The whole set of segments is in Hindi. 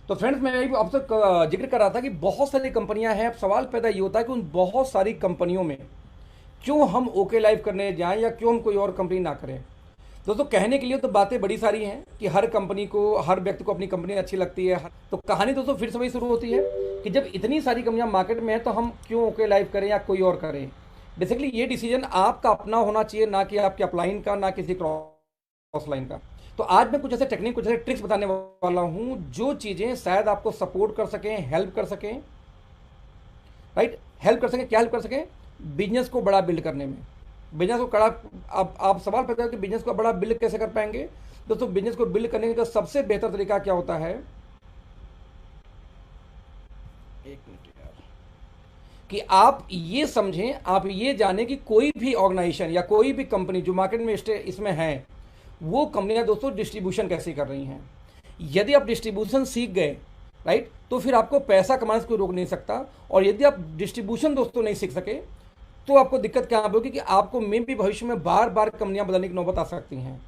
तो फ्रेंड्स, मैं यही आपसे जिक्र कर रहा था कि बहुत सारी कंपनियां हैं। अब सवाल पैदा ये होता है कि उन बहुत सारी कंपनियों में क्यों हम ओके लाइव करने जाएं या क्यों हम कोई और कंपनी ना करें। दोस्तों, कहने के लिए तो बातें बड़ी सारी हैं कि हर कंपनी को, हर व्यक्ति को अपनी कंपनी अच्छी लगती है। तो कहानी दोस्तों फिर से वही शुरू होती है कि जब इतनी सारी कंपनियां मार्केट में हैं तो हम क्यों ओके लाइव करें या कोई और करें। बेसिकली ये डिसीजन आपका अपना होना चाहिए, ना कि आपके अपलाइन का, ना किसी क्रॉस लाइन का। तो आज मैं कुछ ऐसे टेक्निक, कुछ ऐसे ट्रिक्स बताने वाला हूं जो चीज़ें शायद आपको सपोर्ट कर सकें, हेल्प कर सकें। राइट, हेल्प कर सकें, क्या हेल्प कर सकें? बिजनेस को बड़ा बिल्ड करने में। बिजनेस को बड़ा, आप सवाल पैदा है कि बिजनेस को बड़ा बिल्ड कैसे कर पाएंगे। दोस्तों, बिजनेस को बिल्ड करने का सबसे बेहतर तरीका क्या होता है, एक मिनट यार, कि आप ये समझें, आप ये जानें कि कोई भी ऑर्गेनाइजेशन या कोई भी कंपनी जो मार्केट में इसमें है, वो कंपनियां दोस्तों डिस्ट्रीब्यूशन कैसे कर रही हैं। यदि आप डिस्ट्रीब्यूशन सीख गए, राइट, तो फिर आपको पैसा कमाने से कोई रोक नहीं सकता। और यदि आप डिस्ट्रीब्यूशन दोस्तों नहीं सीख सके तो आपको दिक्कत क्या होगी कि आपको मे भी भविष्य में बार बार कंपनियां बदलने की नौबत आ सकती हैं।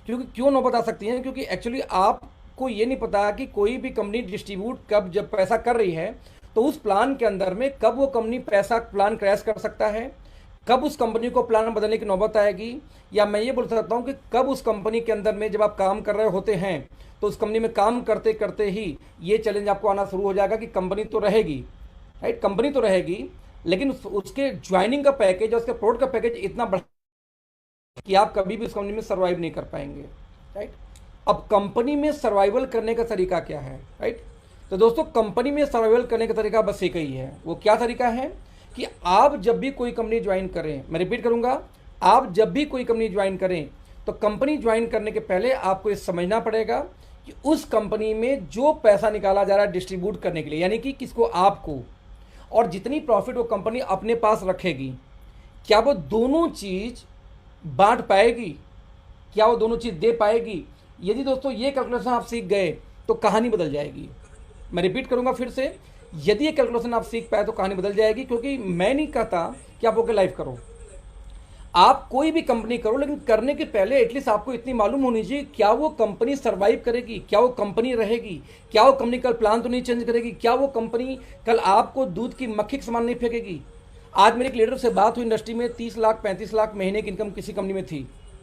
क्योंकि क्यों नौबत आ सकती हैं? क्योंकि एक्चुअली आपको ये नहीं पता कि कोई भी कंपनी डिस्ट्रीब्यूट कब, जब पैसा कर रही है तो उस प्लान के अंदर में कब वो कंपनी पैसा प्लान क्रैश कर सकता है, कब उस कंपनी को प्लान बदलने की नौबत आएगी। या मैं ये बोल सकता हूँ कि कब उस कंपनी के अंदर में जब आप काम कर रहे होते हैं तो उस कंपनी में काम करते करते ही ये चैलेंज आपको आना शुरू हो जाएगा कि कंपनी तो रहेगी, राइट, कंपनी तो रहेगी, लेकिन उसके ज्वाइनिंग का पैकेज और उसके प्रोडक्ट का पैकेज इतना बढ़ कि आप कभी भी उस कंपनी में सर्वाइव नहीं कर पाएंगे। राइट, अब कंपनी में सर्वाइवल करने का तरीका क्या है? राइट, तो दोस्तों, कंपनी में सर्वाइवल करने का तरीका बस एक ही है। वो क्या तरीका है कि आप जब भी कोई कंपनी ज्वाइन करें, मैं रिपीट करूंगा, आप जब भी कोई कंपनी ज्वाइन करें तो कंपनी ज्वाइन करने के पहले आपको ये समझना पड़ेगा कि उस कंपनी में जो पैसा निकाला जा रहा है डिस्ट्रीब्यूट करने के लिए, यानी कि किसको, आपको, और जितनी प्रॉफिट वो कंपनी अपने पास रखेगी, क्या वो दोनों चीज बांट पाएगी, क्या वो दोनों चीज दे पाएगी। यदि दोस्तों ये कैलकुलेशन आप सीख गए तो कहानी बदल जाएगी। मैं रिपीट करूंगा फिर से, यदि ये कैलकुलेशन आप सीख पाए तो कहानी बदल जाएगी। क्योंकि मैं नहीं कहता कि आप ओके लाइफ करो, आप कोई भी कंपनी करो, लेकिन करने के पहले एटलीस्ट आपको इतनी मालूम होनी चाहिए क्या वो कंपनी सर्वाइव करेगी, क्या वो कंपनी रहेगी, क्या वो कंपनी कल प्लान तो नहीं चेंज करेगी, क्या वो कंपनी कल आपको दूध की मक्खी के समान नहीं फेंकेगी। आज मेरे एक लीडर से बात हुई, इंडस्ट्री में 30 लाख 35 लाख महीने की इनकम किसी कंपनी में थी।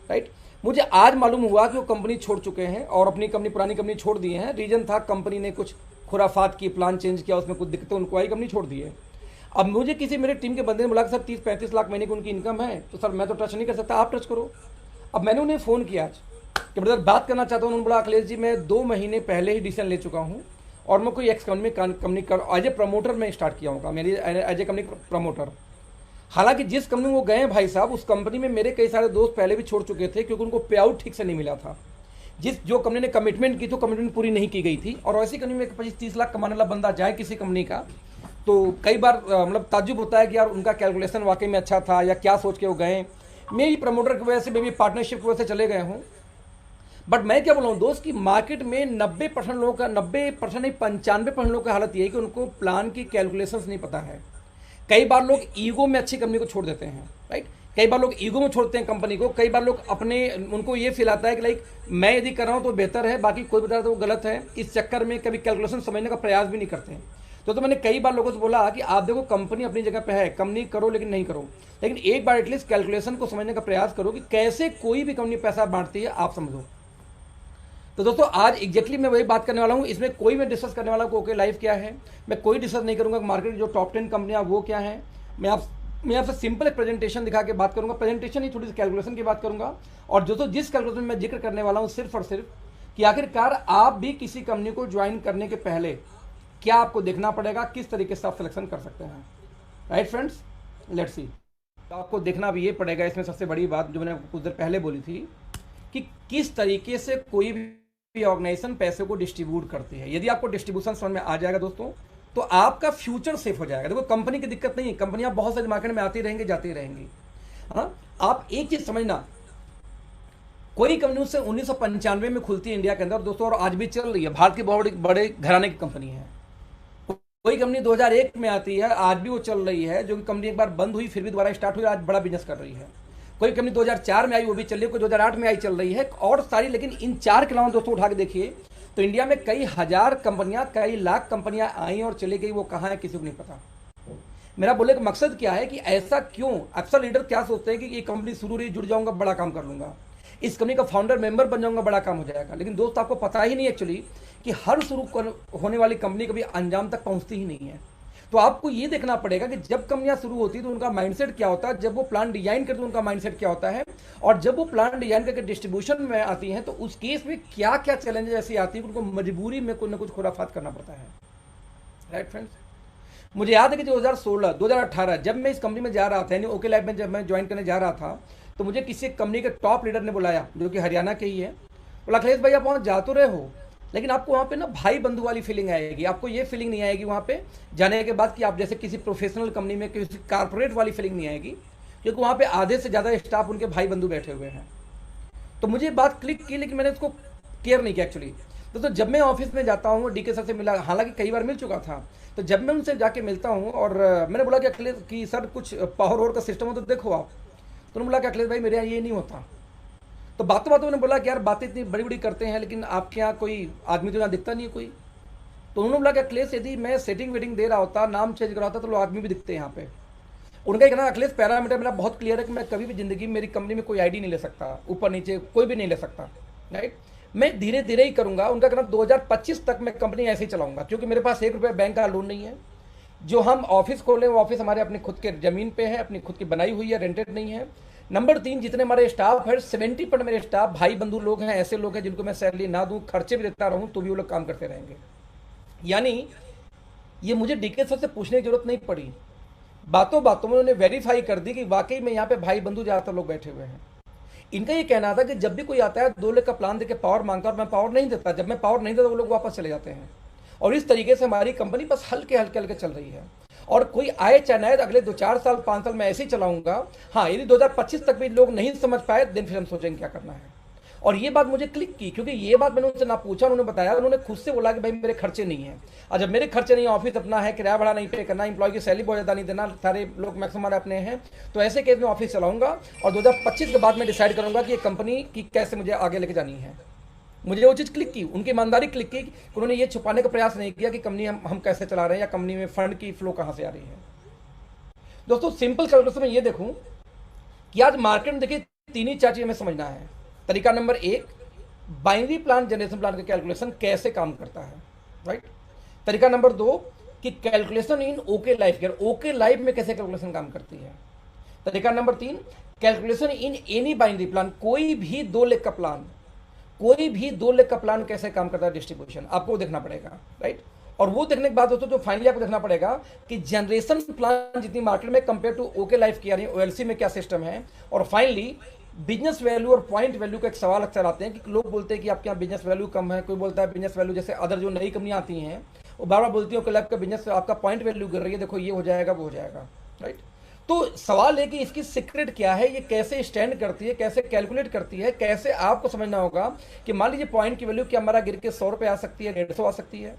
राइट, मुझे आज मालूम हुआ कि वो कंपनी छोड़ चुके हैं और अपनी कंपनी, पुरानी कंपनी छोड़ दी है। रीजन था कंपनी ने कुछ खुराफात की, प्लान चेंज किया, उसमें कुछ दिक्कतें उनको आई, कंपनी छोड़ दी है। अब मुझे किसी मेरे टीम के बंदे ने बोला कि सर 30-35 लाख महीने की उनकी इनकम है, तो सर मैं तो टच नहीं कर सकता, आप टच करो। अब मैंने उन्हें फ़ोन किया आज कि ब्रदर बात करना चाहता हूँ। उन्होंने बोला अखिलेश जी मैं 2 महीने पहले ही डिसीजन ले चुका हूँ और मैं कोई एक्स कंपनी कर एज ए प्रमोटर में स्टार्ट किया होगा, मेरी एज ए कंपनी प्रमोटर। हालांकि जिस कंपनी में वो गए भाई साहब, उस कंपनी में मेरे कई सारे दोस्त पहले भी छोड़ चुके थे क्योंकि उनको पे आउट ठीक से नहीं मिला था। जो कंपनी ने कमिटमेंट की तो कमिटमेंट पूरी नहीं की गई थी। और ऐसी कंपनी में 25-30 लाख कमाने वाला बंदा जाए किसी कंपनी का, तो कई बार मतलब ताज्जुब होता है कि यार उनका कैलकुलेशन वाकई में अच्छा था या क्या सोच के वो गए। मे भी प्रमोटर की वजह से, मे भी पार्टनरशिप की वजह से चले गए हूँ। बट मैं क्या बोल रहा हूँ दोस्त, कि मार्केट में 90% लोगों का, 90% नहीं 95% लोगों की हालत ये है कि उनको प्लान की कैलकुलेशंस नहीं पता है। कई बार लोग ईगो में अच्छी कंपनी को छोड़ देते हैं। राइट, कई बार लोग ईगो में छोड़ते हैं कंपनी को। कई बार लोग अपने, उनको ये फील आता है कि लाइक मैं यदि कर रहा हूँ तो बेहतर है, बाकी कोई बता रहा तो वो गलत है। इस चक्कर में कभी कैलकुलेशन समझने का प्रयास भी नहीं करते हैं। तो मैंने कई बार लोगों से बोला कि आप देखो कंपनी अपनी जगह पे है, कंपनी करो लेकिन नहीं करो, लेकिन एक बार एटलीस्ट कैलकुलेशन को समझने का प्रयास करो कि कैसे कोई भी कंपनी पैसा बांटती है, आप समझो। तो दोस्तों, आज एग्जैक्टली मैं वही बात करने वाला हूँ। इसमें कोई मैं डिस्कस करने वाला हूँ ओके लाइफ क्या है, मैं कोई डिस्कस नहीं करूँगा मार्केट जो टॉप 10 कंपनियाँ वो क्या है। मैं आपसे सिंपल एक प्रेजेंटेशन दिखा के बात करूँगा, प्रेजेंटेशन ही, थोड़ी सी कैलकुलेशन की बात करूँगा। और दोस्तों, जिस कैलकुलेशन में जिक्र करने वाला हूँ सिर्फ और सिर्फ कि आखिरकार आप भी किसी कंपनी को ज्वाइन करने के पहले क्या आपको देखना पड़ेगा, किस तरीके से आप सिलेक्शन कर सकते हैं। Right friends, let's see. तो आपको देखना भी ये पड़ेगा, इसमें सबसे बड़ी बात जो मैंने कुछ देर पहले बोली थी कि किस तरीके से कोई भी ऑर्गेनाइजेशन पैसे को डिस्ट्रीब्यूट करती है। यदि आपको डिस्ट्रीब्यूशन समझ में आ जाएगा दोस्तों, तो आपका फ्यूचर सेफ हो जाएगा। देखो, कंपनी की दिक्कत नहीं है, कंपनियां बहुत सारी मार्केट में आती रहेंगी, जाती रहेंगी। हाँ, आप एक चीज समझना, कोई कंपनी से 1995 में खुलती है इंडिया के अंदर दोस्तों, और आज भी चल रही है, भारत की बहुत बड़े घराने की कंपनी है। कोई कंपनी 2001 में आती है, आज भी वो चल रही है, जो कि कंपनी एक बार बंद हुई फिर भी दोबारा स्टार्ट हुई, आज बड़ा बिजनेस कर रही है। कोई कंपनी 2004 में आई, वो भी चल रही है, कोई 2008 में आई, चल रही है, और सारी। लेकिन इन 4 के अलावा दोस्तों उठा के देखिए, तो इंडिया में कई हजार कंपनियां, कई लाख कंपनियां आई और चली गई, वो कहाँ है किसी को नहीं पता। मेरा बोले का मकसद क्या है कि ऐसा क्यों, अक्सर लीडर क्या सोचते हैं कि ये कंपनी शुरू रही, जुड़ जाऊंगा, बड़ा काम कर लूंगा, इस कंपनी का फाउंडर मेंबर बन जाऊंगा, बड़ा काम हो जाएगा। लेकिन दोस्त आपको पता ही नहीं एक्चुअली कि हर शुरू होने वाली कंपनी कभी अंजाम तक पहुंचती ही नहीं है। तो आपको ये देखना पड़ेगा कि जब कंपनियां शुरू होती है तो उनका माइंडसेट क्या होता है, जब वो प्लान डिजाइन करते हैं उनका माइंडसेट क्या होता है, और जब वो प्लान डिजाइन करके डिस्ट्रीब्यूशन में आती हैं तो उस केस में क्या क्या चैलेंजेस ऐसी आती है कि उनको मजबूरी में कुछ ना कुछ खुराफात करना पड़ता है। राइट फ्रेंड्स, मुझे याद है कि 2016 2018 जब मैं इस कंपनी में जा रहा था, यानी ओके लाइफ में जब मैं ज्वाइन करने जा रहा था, तो मुझे किसी कंपनी के टॉप लीडर ने बुलाया जो कि हरियाणा के ही है। बोला अखिलेश भाई आप वहाँ जा तो रहे हो, लेकिन आपको वहाँ पे ना भाई बंधु वाली फीलिंग आएगी, आपको ये फीलिंग नहीं आएगी वहाँ पे जाने के बाद कि आप जैसे किसी प्रोफेशनल कंपनी में, किसी कारपोरेट वाली फीलिंग नहीं आएगी, क्योंकि वहाँ पे आधे से ज़्यादा स्टाफ उनके भाई बंधु बैठे हुए हैं। तो मुझे बात क्लिक की, लेकिन मैंने उसको केयर नहीं किया एक्चुअली। तो जब मैं ऑफिस में जाता हूँ, डीके सर से मिला, हालांकि कई बार मिल चुका था, तो जब मैं उनसे जाके मिलता हूँ और मैंने बोला कि अखिलेश कि सर कुछ पावर और का सिस्टम हो तो देखो आप। तो उन्होंने बोला कि अखिलेश भाई मेरे यहाँ ये नहीं होता। तो बातों बातों मैंने बोला कि यार बातें इतनी बड़ी बड़ी करते हैं, लेकिन आपके यहाँ कोई आदमी तो यहाँ दिखता नहीं है कोई। तो उन्होंने बोला कि अखिलेश यदि मैं सेटिंग वेटिंग दे रहा होता, नाम चेंज करा होता, तो लोग आदमी भी दिखते हैं यहाँ पे। उनका कहना अखिलेश पैरामीटर मेरा बहुत क्लियर है कि मैं कभी भी जिंदगी में मेरी कंपनी में कोई आईडी नहीं ले सकता, ऊपर नीचे कोई भी नहीं ले सकता। राइट, मैं धीरे धीरे ही करूंगा। उनका कहना 2025 तक मैं कंपनी ऐसे ही चलाऊंगा, क्योंकि मेरे पास 1 रुपया बैंक का लोन नहीं है। जो हम ऑफिस खोले वो ऑफिस हमारे अपने खुद के जमीन पे है, अपनी खुद की बनाई हुई है, रेंटेड नहीं है। नंबर 3, जितने हमारे स्टाफ है 70% मेरे स्टाफ भाई बंधु लोग हैं, ऐसे लोग हैं जिनको मैं सैलरी ना दूं, खर्चे भी देता रहूं, तो भी वो लोग काम करते रहेंगे। यानी ये मुझे डीके सर से पूछने की जरूरत नहीं पड़ी, बातों बातों में उन्होंने वेरीफाई कर दी कि वाकई में यहाँ पे भाई बंधु ज्यादातर लोग बैठे हुए हैं। इनका ये कहना था कि जब भी कोई आता है 2 लाख का प्लान देके पावर मांगता और मैं पावर नहीं देता, जब मैं पावर नहीं देता वो लोग वापस चले जाते हैं। और इस तरीके से हमारी कंपनी बस हल्के हल्के हल्के चल रही है। और कोई आए चाहे ना, अगले 2-4 साल 5 साल मैं ऐसे ही चलाऊंगा। हाँ, यदि 2025 तक भी लोग नहीं समझ पाए दिन फिर हम सोचेंगे क्या करना है। और ये बात मुझे क्लिक की, क्योंकि ये बात मैंने उनसे ना पूछा, उन्होंने बताया, उन्होंने खुद से बोला कि भाई मेरे खर्चे नहीं है। और जब मेरे खर्चे नहीं, ऑफिस अपना है, किराया भाड़ा नहीं पे करना, इंप्लॉय की सैलरी बहुत ज़्यादा नहीं देना, सारे लोग मैक्सिमम हमारे अपने हैं, तो ऐसे केस में ऑफिस चलाऊंगा। और 2025 के बाद मैं डिसाइड करूंगा कि ये कंपनी की कैसे मुझे आगे लेके जानी है। मुझे वो चीज़ क्लिक की, उनकी ईमानदारी क्लिक की। उन्होंने ये छुपाने का प्रयास नहीं किया कि कंपनी हम कैसे चला रहे हैं या कंपनी में फंड की फ्लो कहाँ से आ रही है। दोस्तों सिंपल कैलकुलेशन में ये देखूं कि आज मार्केट में देखिए 3 ही 4 चीज़ हमें समझना है। तरीका number 1, binary plan generation plan का कैलकुलेशन कैसे काम करता है। राइट, तरीका नंबर 2 कि कैलकुलेशन इन ओके लाइफ के, ओके लाइफ में कैसे कैलकुलेशन काम करती है। तरीका number 3, calculation in any binary plan, कोई भी 2 लाख का प्लान, कोई भी 2 लाख का प्लान कैसे काम करता है, डिस्ट्रीब्यूशन आपको देखना पड़ेगा। राइट, और वो देखने के बाद दोस्तों जो फाइनली आपको देखना पड़ेगा कि जनरेशन प्लान जितनी मार्केट में कंपेयर टू ओके लाइफ की, यानी ओएलसी में क्या सिस्टम है। और फाइनली बिजनेस वैल्यू और पॉइंट वैल्यू का एक सवाल अक्सर आते हैं कि लोग बोलते हैं कि आपके यहाँ बिजनेस वैल्यू कम है, कोई बोलता है बिजनेस वैल्यू, जैसे अदर जो नई कंपनियां आती हैं वो बार बार बोलती है ओके लाइफ का बिजनेस आपका पॉइंट वैल्यू गिर रही है, देखो ये हो जाएगा वो हो जाएगा। राइट, तो सवाल है कि इसकी सीक्रेट क्या है, ये कैसे स्टैंड करती है, कैसे कैलकुलेट करती है, कैसे आपको समझना होगा कि मान लीजिए पॉइंट की वैल्यू क्या हमारा गिर के 100 रुपये आ सकती है, 150 आ सकती है,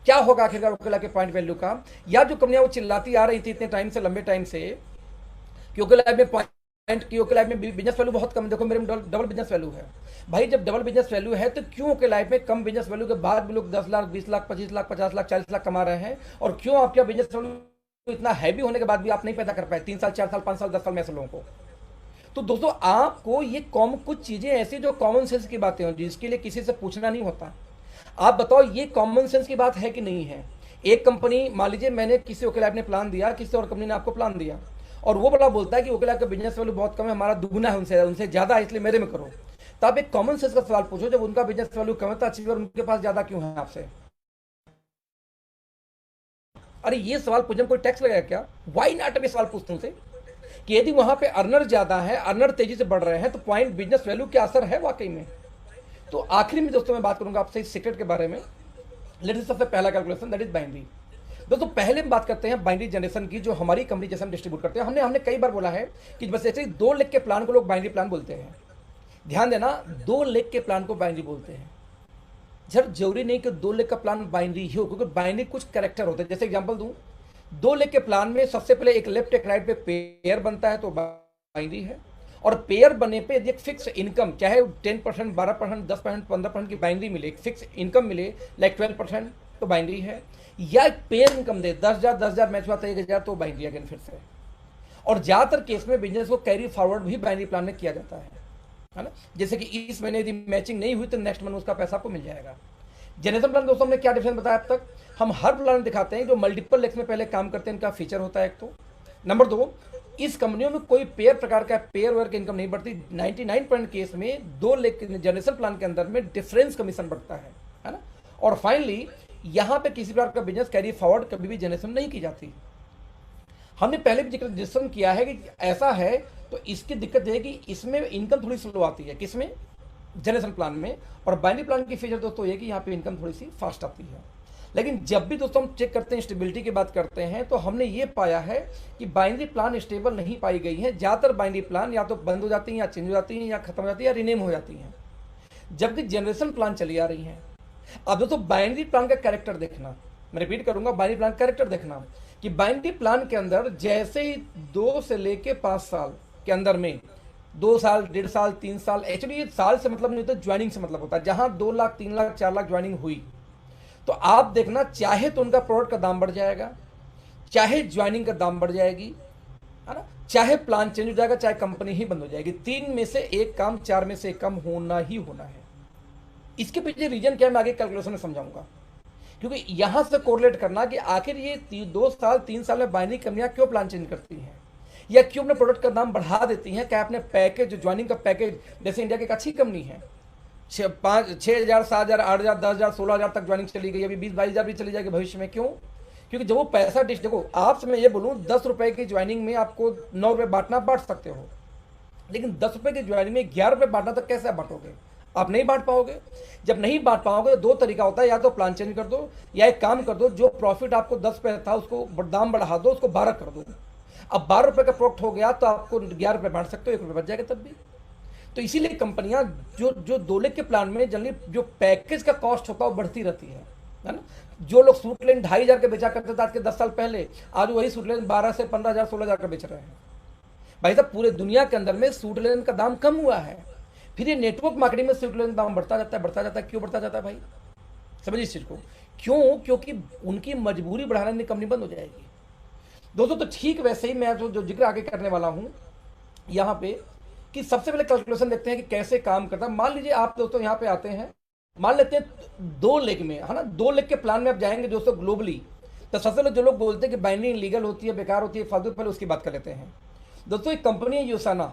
क्या होगा आखिरकार ओकेला के पॉइंट वैल्यू का। या जो कंपनियां वो चिल्लाती आ रही थी इतने टाइम से, लंबे टाइम से, कि ओकेला में पॉइंट की, ओके लाइफ में बिजनेस वैल्यू बहुत कम है, देखो मेरे में डबल बिजनेस वैल्यू है। भाई जब डबल बिजनेस वैल्यू है तो क्यों ओके लाइफ में कम बिजनेस वैल्यू के बाद भी लोग 10 लाख 20 लाख 25 लाख 50 लाख 40 लाख कमा रहे हैं, और क्यों आपका बिजनेस वैल्यू इतना हैवी होने के बाद भी आप नहीं पैदा कर पाए 3 साल 4 साल 5 साल 10 साल में ऐसे लोगों को। तो दोस्तों आपको ये कुछ चीजें ऐसी जो कॉमन सेंस की बातें हो, जिसके लिए किसी से पूछना नहीं होता। आप बताओ ये कॉमन सेंस की बात है कि नहीं है। एक कंपनी, मान लीजिए मैंने किसी ओके लाइफ ने प्लान दिया, किसी और कंपनी ने आपको प्लान दिया, और वो बड़ा बोलता है कि ओके लाइफ का बिजनेस वैल्यू बहुत कम है, हमारा दुगुना है उनसे ज्यादा है, इसलिए मेरे में करो। तो आप एक कॉमन सेंस का सवाल पूछो, जब उनका बिजनेस वैल्यू कम है तो अचीवर उनके पास ज्यादा क्यों है आपसे। अरे ये सवाल पूछने में कोई टैक्स लगाया क्या? Why not? ये सवाल पूछते उनसे कि यदि वहां पे अर्नर ज्यादा है, अर्नर तेजी से बढ़ रहे हैं, तो पॉइंट बिजनेस वैल्यू क्या असर है वाकई में। तो आखिरी में दोस्तों मैं बात करूंगा आपसे इस सीक्रेट के बारे में। लेट्स सबसे पहला कैलकुलेशन दैट इज बाइनरी। दोस्तों पहले हम बात करते हैं बाइनरी जनरेशन की, जो हमारी कंपनी जैसे हम डिस्ट्रीब्यूट करते हैं। हमने कई बार बोला है कि बस ऐसे 2 लाख के प्लान को लोग बाइनरी प्लान बोलते हैं। ध्यान देना, 2 लाख के प्लान को बाइनरी बोलते हैं। सर जरूरी नहीं कि 2 लाख का प्लान बाइनरी ही हो, क्योंकि बाइनरी कुछ कैरेक्टर होते हैं। जैसे एग्जांपल दूं, 2 लाख के प्लान में सबसे पहले एक लेफ्ट एक राइट पे पेयर बनता है तो बाइनरी है, और पेयर बने पे यदि एक फिक्स इनकम, चाहे 10%, 12%, 10%, 15% की बाइनरी मिले, एक फिक्स इनकम मिले लाइक 12% तो बाइनरी है, या एक पेयर इनकम दे 10,000 मैच हुआ तो 1,000 तो बाइनरी अगेन फिर से। और ज़्यादातर केस में बिजनेस को कैरी फॉरवर्ड भी बाइनरी प्लान में किया जाता है ना। जैसे कि इस महीने यदि मैचिंग नहीं हुई तो नेक्स्ट मंथ उसका पैसा आपको मिल जाएगा। जनरेशन प्लान दोस्तों हमने क्या डिफरेंस बताया अब तक, हम हर प्लान दिखाते हैं जो मल्टीपल लेक्स में पहले काम करते हैं, इनका फीचर होता है एक तो। नंबर 2, इस कंपनियों में कोई पेयर प्रकार का पेयर वेयर की इनकम नहीं बढ़ती। 99% केस में 2 लाख जनरेशन प्लान के अंदर में डिफरेंस कमीशन बढ़ता है ना। और फाइनली यहाँ पे किसी प्रकार का बिजनेस कैरी फॉरवर्ड कभी भी जनरेशन नहीं की जाती। हमने पहले भी जिक्र डिस्कशन किया है कि ऐसा है तो इसकी दिक्कत है कि इसमें इनकम थोड़ी स्लो आती है, किसमें, जनरेशन प्लान में। और बाइनरी प्लान की फीचर दोस्तों ये कि यहाँ पे इनकम थोड़ी सी फास्ट आती है। लेकिन जब भी दोस्तों हम चेक करते हैं, स्टेबिलिटी की बात करते हैं, तो हमने ये पाया है कि बाइनरी प्लान स्टेबल नहीं पाई गई है। ज़्यादातर बाइनरी प्लान या तो बंद हो जाती हैं, या चेंज हो जाती हैं, या खत्म हो जाती है, या रिनेम हो जाती हैं, जबकि जनरेशन प्लान चली आ रही हैं। अब दोस्तों बाइनरी प्लान का कैरेक्टर देखना, मैं रिपीट करूंगा, बाइनरी प्लान कैरेक्टर देखना कि बाइनरी प्लान के अंदर जैसे ही 2 से लेके 5 साल के अंदर में, 2 साल, 1.5 साल, 3 साल, एक्चुअली ये साल से मतलब नहीं होता, ज्वाइनिंग से मतलब होता है। जहां 2 लाख, 3 लाख, 4 लाख ज्वाइनिंग हुई तो आप देखना, चाहे तो उनका प्रोडक्ट का दाम बढ़ जाएगा, चाहे ज्वाइनिंग का दाम बढ़ जाएगी, है ना, चाहे प्लान चेंज हो जाएगा, चाहे कंपनी ही बंद हो जाएगी। 3 में से एक काम, 4 में से एक काम होना ही होना है। इसके पीछे रीजन क्या है मैं आगे कैलकुलेशन में समझाऊंगा। क्योंकि यहां से कोरिलेट करना कि आखिर ये 2 साल, 3 साल में बाइनरी कंपनियां क्यों प्लान चेंज करती हैं, या क्यों अपने प्रोडक्ट का दाम बढ़ा देती हैं। क्या अपने पैकेज, जो ज्वाइनिंग का पैकेज, जैसे इंडिया की एक अच्छी कंपनी है, 6,000, 7,000, 8,000, 10,000, 16,000 तक ज्वाइनिंग चली गई, अभी 20-22,000 भी चली जाएगी भविष्य में। क्यों? क्योंकि जब वो पैसा देखो, आपसे मैं ये बोलूँ 10 रुपए की ज्वाइनिंग में आपको 9 रुपये बांटना, बांट सकते हो, लेकिन 10 रुपये की ज्वाइनिंग में 11 रुपये बांटना तो कैसे आप बांटोगे? आप नहीं बांट पाओगे। जब नहीं बांट पाओगे तो 2 तरीका होता है, या तो प्लान चेंज कर दो, या एक काम कर दो, जो प्रॉफिट आपको 10 रुपये था उसको दाम बढ़ा दो, उसको 12 कर दो। अब 12 रुपये का प्रोडक्ट हो गया तो आपको 11 रुपये बांट सकते हो, 1 रुपये बच जाएगा तब भी। तो इसीलिए कंपनियां जो 2 लाख के प्लान में जनरली जो पैकेज का कॉस्ट होता है वो बढ़ती रहती है ना। जो लोग सूट लेन 2,500 के बेचा करते थे आज के 10 साल पहले, आज वही सूट लेन 12 से 15,000, 16,000 का बेच रहे हैं। भाई साहब पूरे दुनिया के अंदर में सूट लेन का दाम कम हुआ है, फिर ये नेटवर्क मार्केटिंग में सूट लेन का दाम बढ़ता जाता है, बढ़ता जाता है। क्यों बढ़ता जाता है भाई, समझिए इस चीज को। क्यों? क्योंकि उनकी मजबूरी बढ़ाने में कंपनी बंद हो जाएगी दोस्तों। तो ठीक वैसे ही मैं जो जिक्र आगे करने वाला हूं यहाँ पे, कि सबसे पहले कैलकुलेशन देखते हैं कि कैसे काम करता है। मान लीजिए आप दोस्तों यहाँ पे आते हैं, मान लेते हैं 2 लाख में, है ना, 2 लाख के प्लान में आप जाएंगे दोस्तों ग्लोबली, तो सबसे पहले जो लोग बोलते हैं कि बाइनरी इलीगल होती है, बेकार होती है, फालतू, पहले उसकी बात कर लेते हैं दोस्तों। एक कंपनी है यूसाना,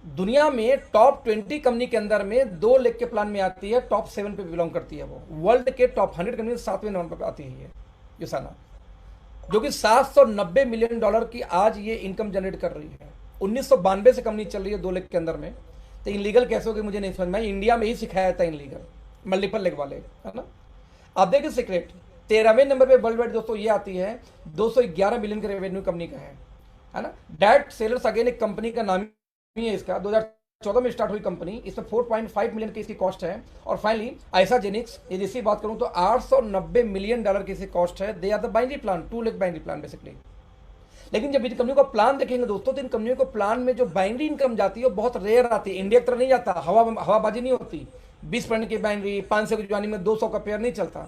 दुनिया में टॉप 20 कंपनी के अंदर में 2 लाख के प्लान में आती है, टॉप 7 पे बिलोंग करती है। वो वर्ल्ड के टॉप 100 कंपनी 7वें नंबर पर आती है यूसाना, जो कि $790 मिलियन की आज ये इनकम जनरेट कर रही है। 1992 से कंपनी चल रही है 2 लाख के अंदर में। तो इनलीगल कैसे होगी मुझे नहीं समझ में, इंडिया में ही सिखाया था इनलीगल, मल्टीपल लेग वाले, है ना। आप देखिए सीक्रेट 13वें नंबर पे वर्ल्ड वाइड दोस्तों ये आती है, 211 मिलियन के रेवेन्यू कंपनी का है ना। डायरेक्ट सेलर्स अगेन एक कंपनी का नाम ही है इसका, 2014 में स्टार्ट हुई कंपनी, इसमें 4.5 मिलियन की इसकी कॉस्ट है। और फाइनली आइसाजेनिक्स, ये जिसकी बात करूं तो $890 मिलियन की इसकी कॉस्ट है। They are the binary plan, 2 lakh binary plan basically. लेकिन जब इन कंपनियों का प्लान देखेंगे दोस्तों, तो इन कंपनियों को प्लान में जो बाइनरी इनकम जाती है वो बहुत रेयर आती है, इंडिया की तरह नहीं जाता, हवाबाजी नहीं होती। 20% की बाइनरी, 500 की ज्वाइनिंग में 200 का पेयर नहीं चलता।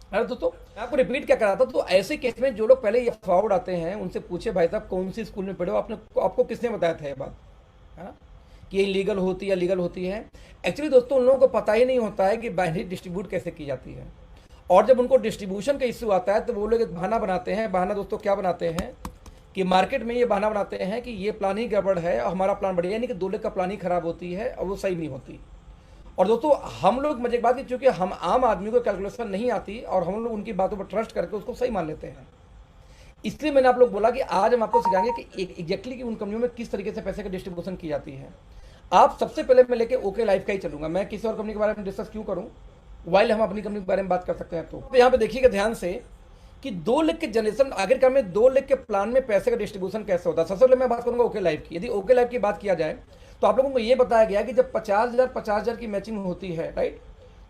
अरे दोस्तों मैं आपको रिपीट क्या करा था, तो ऐसे केस में जो लोग पहले ये फॉरवर्ड आते हैं उनसे पूछे भाई साहब कौन सी स्कूल में पढ़े हो, आपको किसने बताया था ये बात, है ना, कि ये इलीगल होती है, लीगल होती है। एक्चुअली दोस्तों उन लोगों को पता ही नहीं होता है कि बाइनरी डिस्ट्रीब्यूट कैसे की जाती है। और जब उनको डिस्ट्रीब्यूशन का इश्यू आता है तो वो लोग एक बहाना बनाते हैं। बहाना दोस्तों क्या बनाते हैं कि मार्केट में ये बहाना बनाते हैं कि ये प्लान ही गड़बड़ है और हमारा प्लान बढ़िया, यानी कि 2 लाख का प्लान ही खराब होती है और वो सही नहीं होती। और दोस्तों हम लोग मजे की बात है, चूंकि हम आम आदमी को कैलकुलेशन नहीं आती और हम लोग उनकी बातों पर ट्रस्ट करके उसको सही मान लेते हैं। इसलिए मैंने आप लोग बोला कि आज हम आपको सिखाएंगे कि एग्जैक्टली कि उन कंपनियों में किस तरीके से पैसे की डिस्ट्रीब्यूशन की जाती है। आप सबसे पहले मैं लेके ओके लाइफ का ही चलूंगा, मैं किसी और कंपनी के बारे में डिस्कस क्यों करूं, वाइल हम अपनी कंपनी के बारे में बात कर सकते हैं। तो यहाँ पे देखिएगा ध्यान से कि 2 लाख के जनरेशन, आखिरकार में 2 लाख के प्लान में पैसे का डिस्ट्रीब्यूशन कैसे होता है। सबसे पहले मैं बात करूंगा ओके लाइफ की। यदि ओके लाइफ की बात किया जाए तो आप लोगों को ये बताया गया कि जब 50,000 की मैचिंग होती है, राइट,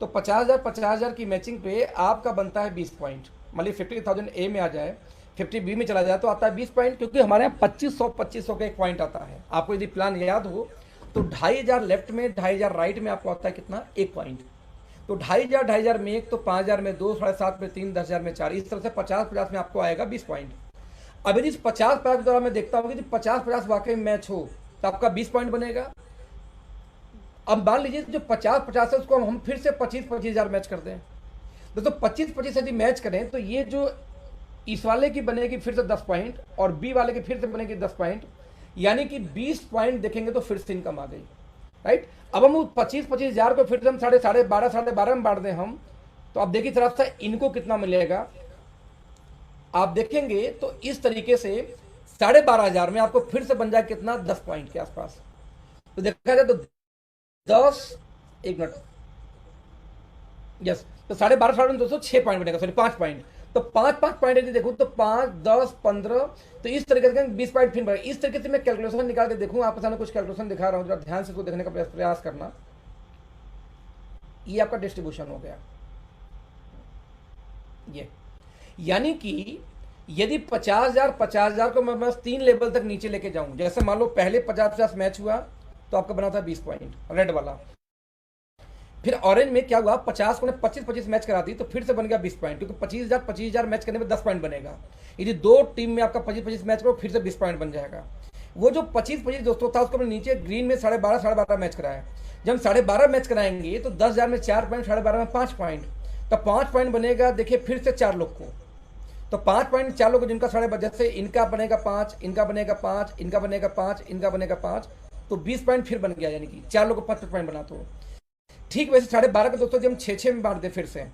तो 50,000 की मैचिंग पे आपका बनता है 20 पॉइंट। मान ली 50,000 ए में आ जाए, 50 बी में चला जाए तो आता है 20 पॉइंट, क्योंकि हमारे यहाँ 2500 का एक पॉइंट आता है। आपको यदि प्लान याद हो तो 2500 लेफ्ट में 2500 राइट में आपको आता है कितना, 1 पॉइंट। तो 2500 में 1, तो 5000 में 2, 7.5 में 3, 10,000 में 4, इस तरह से 50-50 में आपको आएगा 20 पॉइंट। अब यदि 50-50 के दौरान मैं देखता हूँ कि 50-50 वाकई मैच हो तो आपका 20 पॉइंट बनेगा। अब मान लीजिए जो 50-50 है उसको हम फिर से 25-25 मैच कर दें। दोस्तों 25-25 यदि मैच करें तो ये जो इस वाले की बनेगी फिर से 10 पॉइंट और बी वाले की फिर से बनेगी 10 पॉइंट, यानी कि 20 पॉइंट देखेंगे तो फिर से इनकम आ गई, राइट। अब हम 25-25 हजार को फिर से हम 12.5 में बांट दें हम, तो आप देखिए तरफ से इनको कितना मिलेगा। आप देखेंगे तो इस तरीके से 12,500 में आपको फिर से बन जाए कितना, 10 पॉइंट के आसपास। तो देखा जाए तो 10, 1 मिनट, यस, तो 12,500 में दोस्तों 6 पॉइंट बनेगा, सॉरी 5 पॉइंट। तो 5-5 पॉइंट यदि देखूं तो 5, 10, 15, तो इस तरीके से 20 पॉइंट फिर बनेगा। इस तरीके से मैं कैलकुलेशन निकाल के देखूं, आपके सामने कुछ कैलकुलेशन दिखा रहा हूं, जरा ध्यान से इसको देखने का प्रयास करना। ये आपका डिस्ट्रीब्यूशन हो गया, ये यानी कि यदि 50,000 को मैं बस 3 लेवल तक नीचे लेके जाऊं, जैसे मान लो पहले 50-50 मैच हुआ तो आपका बना था 20 पॉइंट रेड वाला, फिर ऑरेंज में क्या हुआ, 50 को 25-25 मैच करा दी तो फिर से बन गया 20 पॉइंट, क्योंकि 25,000 मैच करने में 10 पॉइंट बनेगा। यदि 2 टीम में आपका 25-25 मैच करो फिर से 20 पॉइंट बन जाएगा। वो जो 25-25 दोस्तों था उसको हमने नीचे ग्रीन में 12.5 मैच कराया। जब हम 12.5 मैच कराएंगे तो 10,000 में 4 पॉइंट, 12.5 में 5 पॉइंट, तो 5 पॉइंट बनेगा। देखिए फिर से 4 लोग को, तो 5 पॉइंट 4 लोग जिनका 12.5, जैसे इनका बनेगा 5, इनका बनेगा 5, इनका बनेगा 5, इनका बनेगा 5, तो 20 पॉइंट फिर बन गया, यानी कि 4 लोग को 5 पॉइंट बना। तो ठीक वैसे 12.5 के दोस्तों जब हम 6-6 में बांट दे फिर से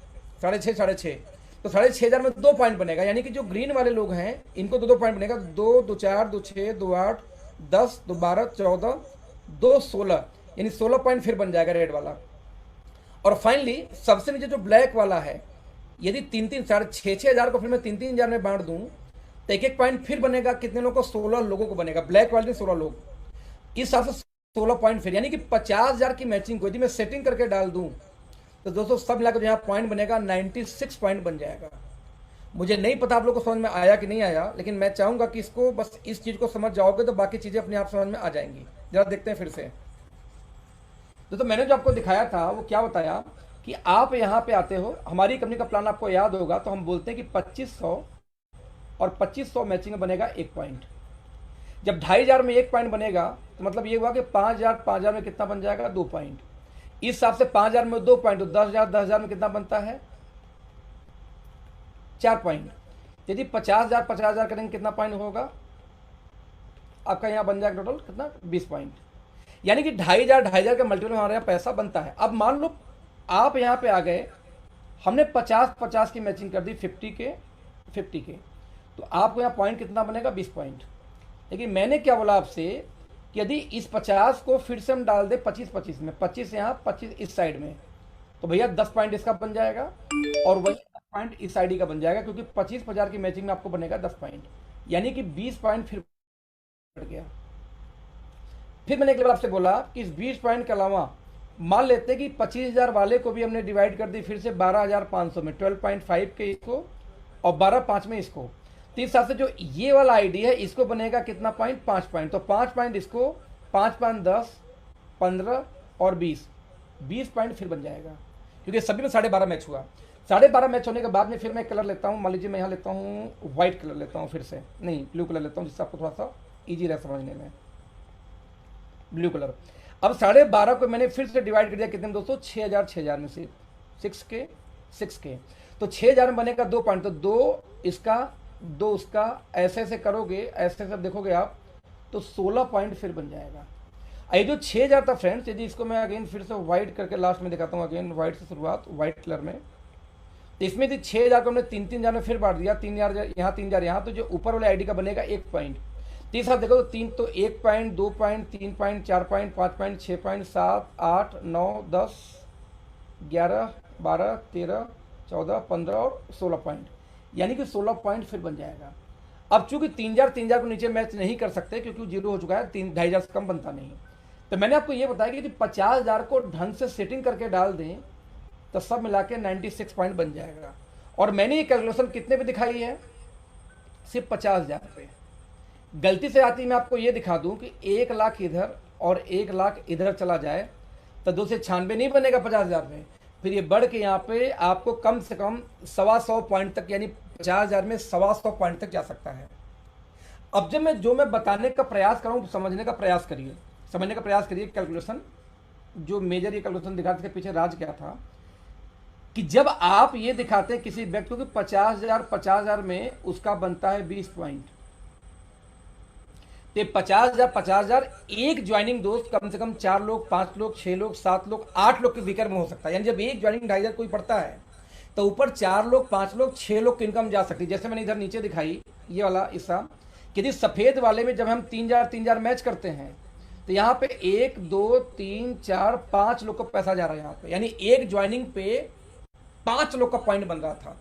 6.5 तो 6,500 में 2 पॉइंट बनेगा, यानी कि जो ग्रीन वाले लोग हैं इनको 2 पॉइंट बनेगा। 2, 2, 4, 2, 6, 2, 8, 10, 2, 12, 14, 2, 16, यानी 16 पॉइंट फिर बन जाएगा रेड वाला। और फाइनली सबसे नीचे जो ब्लैक वाला है, यदि 3-3, 6,500 को फिर मैं 3-3 में बांट दूं तो 1-1 पॉइंट फिर बनेगा। कितने लोगों को, 16 लोगों को बनेगा, ब्लैक वाले 16 लोग, इस हिसाब से 16 पॉइंट फिर, यानी कि 50,000 की मैचिंग को यदि मैं सेटिंग करके डाल दूं तो दोस्तों सब मिलाकर यहाँ पॉइंट बनेगा 96 पॉइंट बन जाएगा। मुझे नहीं पता आप लोग को समझ में आया कि नहीं आया, लेकिन मैं चाहूंगा कि इसको बस इस चीज को समझ जाओगे तो बाकी चीजें अपने आप समझ में आ जाएंगी। जरा देखते हैं फिर से। तो मैंने जो आपको दिखाया था वो क्या बताया कि आप यहाँ पे आते हो, हमारी कंपनी का प्लान आपको याद होगा, तो हम बोलते हैं कि 2500 और 2500 मैचिंग में बनेगा 1 पॉइंट। जब 2,500 में 1 पॉइंट बनेगा तो मतलब ये हुआ कि 5,000 में कितना बन जाएगा, 2 पॉइंट। इस हिसाब से 5,000 में 2 पॉइंट तो 10,000 में कितना बनता है, 4 पॉइंट। यदि 50,000 करेंगे कितना पॉइंट होगा आपका, यहाँ बन जाएगा टोटल कितना, 20 पॉइंट। यानी कि 2,500 का मल्टीपल में हमारे यहाँ पैसा बनता है। अब मान लो आप यहाँ पे आ गए, हमने 50-50 की मैचिंग कर दी, 50 के, तो आपको यहाँ पॉइंट कितना बनेगा, 20 पॉइंट। लेकिन मैंने क्या बोला आपसे कि यदि इस 50 को फिर से हम डाल दें 25-25 में, 25 यहाँ, 25 इस साइड में, तो भैया 10 पॉइंट इसका बन जाएगा और वही 10 पॉइंट इस साइड का बन जाएगा, क्योंकि 25,000 की मैचिंग में आपको बनेगा 10 पॉइंट, यानी कि 20 पॉइंट फिर बढ़ गया। फिर मैंने एक लेवल आपसे बोला कि इस 20 पॉइंट के अलावा मान लेते कि 25,000 वाले को भी हमने डिवाइड कर दी फिर से 12,500 में, 12.5 के इसको और 12.5 में इसको। तो इस हिसाब से जो ये वाला आईडी है इसको बनेगा कितना पॉइंट, 5 पॉइंट। तो 5 पॉइंट इसको, 5 पॉइंट 10, 15 और 20 पॉइंट फिर बन जाएगा, क्योंकि सभी में 12.5 मैच हुआ। 12.5 मैच होने के बाद में फिर मैं कलर लेता हूँ, मान लीजिए मैं यहाँ लेता हूँ व्हाइट कलर लेता हूँ, फिर से नहीं ब्लू कलर लेता हूँ, जिससे आपको थोड़ा सा ईजी रहे समझने में, ब्लू कलर। अब 12.5 को मैंने फिर से डिवाइड कर दिया कितने में दोस्तों, 6,000 में से 6 के, तो 6,000 में बनेगा 2 पॉइंट, तो 2 इसका 2 उसका, ऐसे ऐसे करोगे, ऐसे ऐसे देखोगे आप तो 16 पॉइंट फिर बन जाएगा। ये जो 6,000 था फ्रेंड्स, यदि इसको मैं अगेन फिर से व्हाइट करके लास्ट में दिखाता हूँ, अगेन व्हाइट से शुरुआत, व्हाइट कलर में, तो इसमें यदि 6,000 को हमने 3-3 में फिर बांट दिया, 3,000 यहाँ, 3,000 यहाँ, तो जो ऊपर वाले आईडी का बनेगा 1 पॉइंट। तीसरा देखो तो 3, तो 1 point, 2 point, 3 point, 4 point, 5 point, 6 point, 7, 8, 9, 10, 11, 12, 13, 14, 15 और 16 पॉइंट, यानी कि 16 पॉइंट फिर बन जाएगा। अब चूंकि 3,000 को नीचे मैच नहीं कर सकते क्योंकि 0 हो चुका है, 2,500 से कम बनता नहीं, तो मैंने आपको ये बताया कि यदि 50,000 को ढंग से सेटिंग करके डाल दें तो सब मिला के 96 पॉइंट बन जाएगा। और मैंने ये कैलकुलेशन कितने पे दिखाई है, सिर्फ 50,000 पे। गलती से आती मैं आपको ये दिखा दूं कि 1 लाख इधर और 1 लाख इधर चला जाए तो 296 नहीं बनेगा 50,000 में, फिर ये बढ़ के यहाँ पे आपको कम से कम 125 पॉइंट तक, यानी 50,000 में 125 पॉइंट तक जा सकता है। अब जब मैं बताने का प्रयास करूँ, समझने का प्रयास करिए कैलकुलेशन, जो मेजर ये कैलकुलेशन दिखाते के पीछे राज क्या था कि जब आप ये दिखाते हैं किसी व्यक्ति को कि 50,000 में उसका बनता है 20 पॉइंट, तो 50,000 एक ज्वाइनिंग दोस्त कम से कम 4 लोग, 5 लोग, 6 लोग, 7 लोग, 8 लोग के वीकर में हो सकता है। यानी जब एक ज्वाइनिंग 2,500 कोई पड़ता है तो ऊपर 4 लोग, 5 लोग, 6 लोग की इनकम जा सकती है। जैसे मैंने इधर नीचे दिखाई ये वाला हिस्सा, यदि सफेद वाले में जब हम 3,000 मैच करते हैं तो यहाँ पे 1 2 3 4 5 लोग का पैसा जा रहा है यहाँ पे, यानी एक ज्वाइनिंग पे 5 लोग का पॉइंट बन रहा था।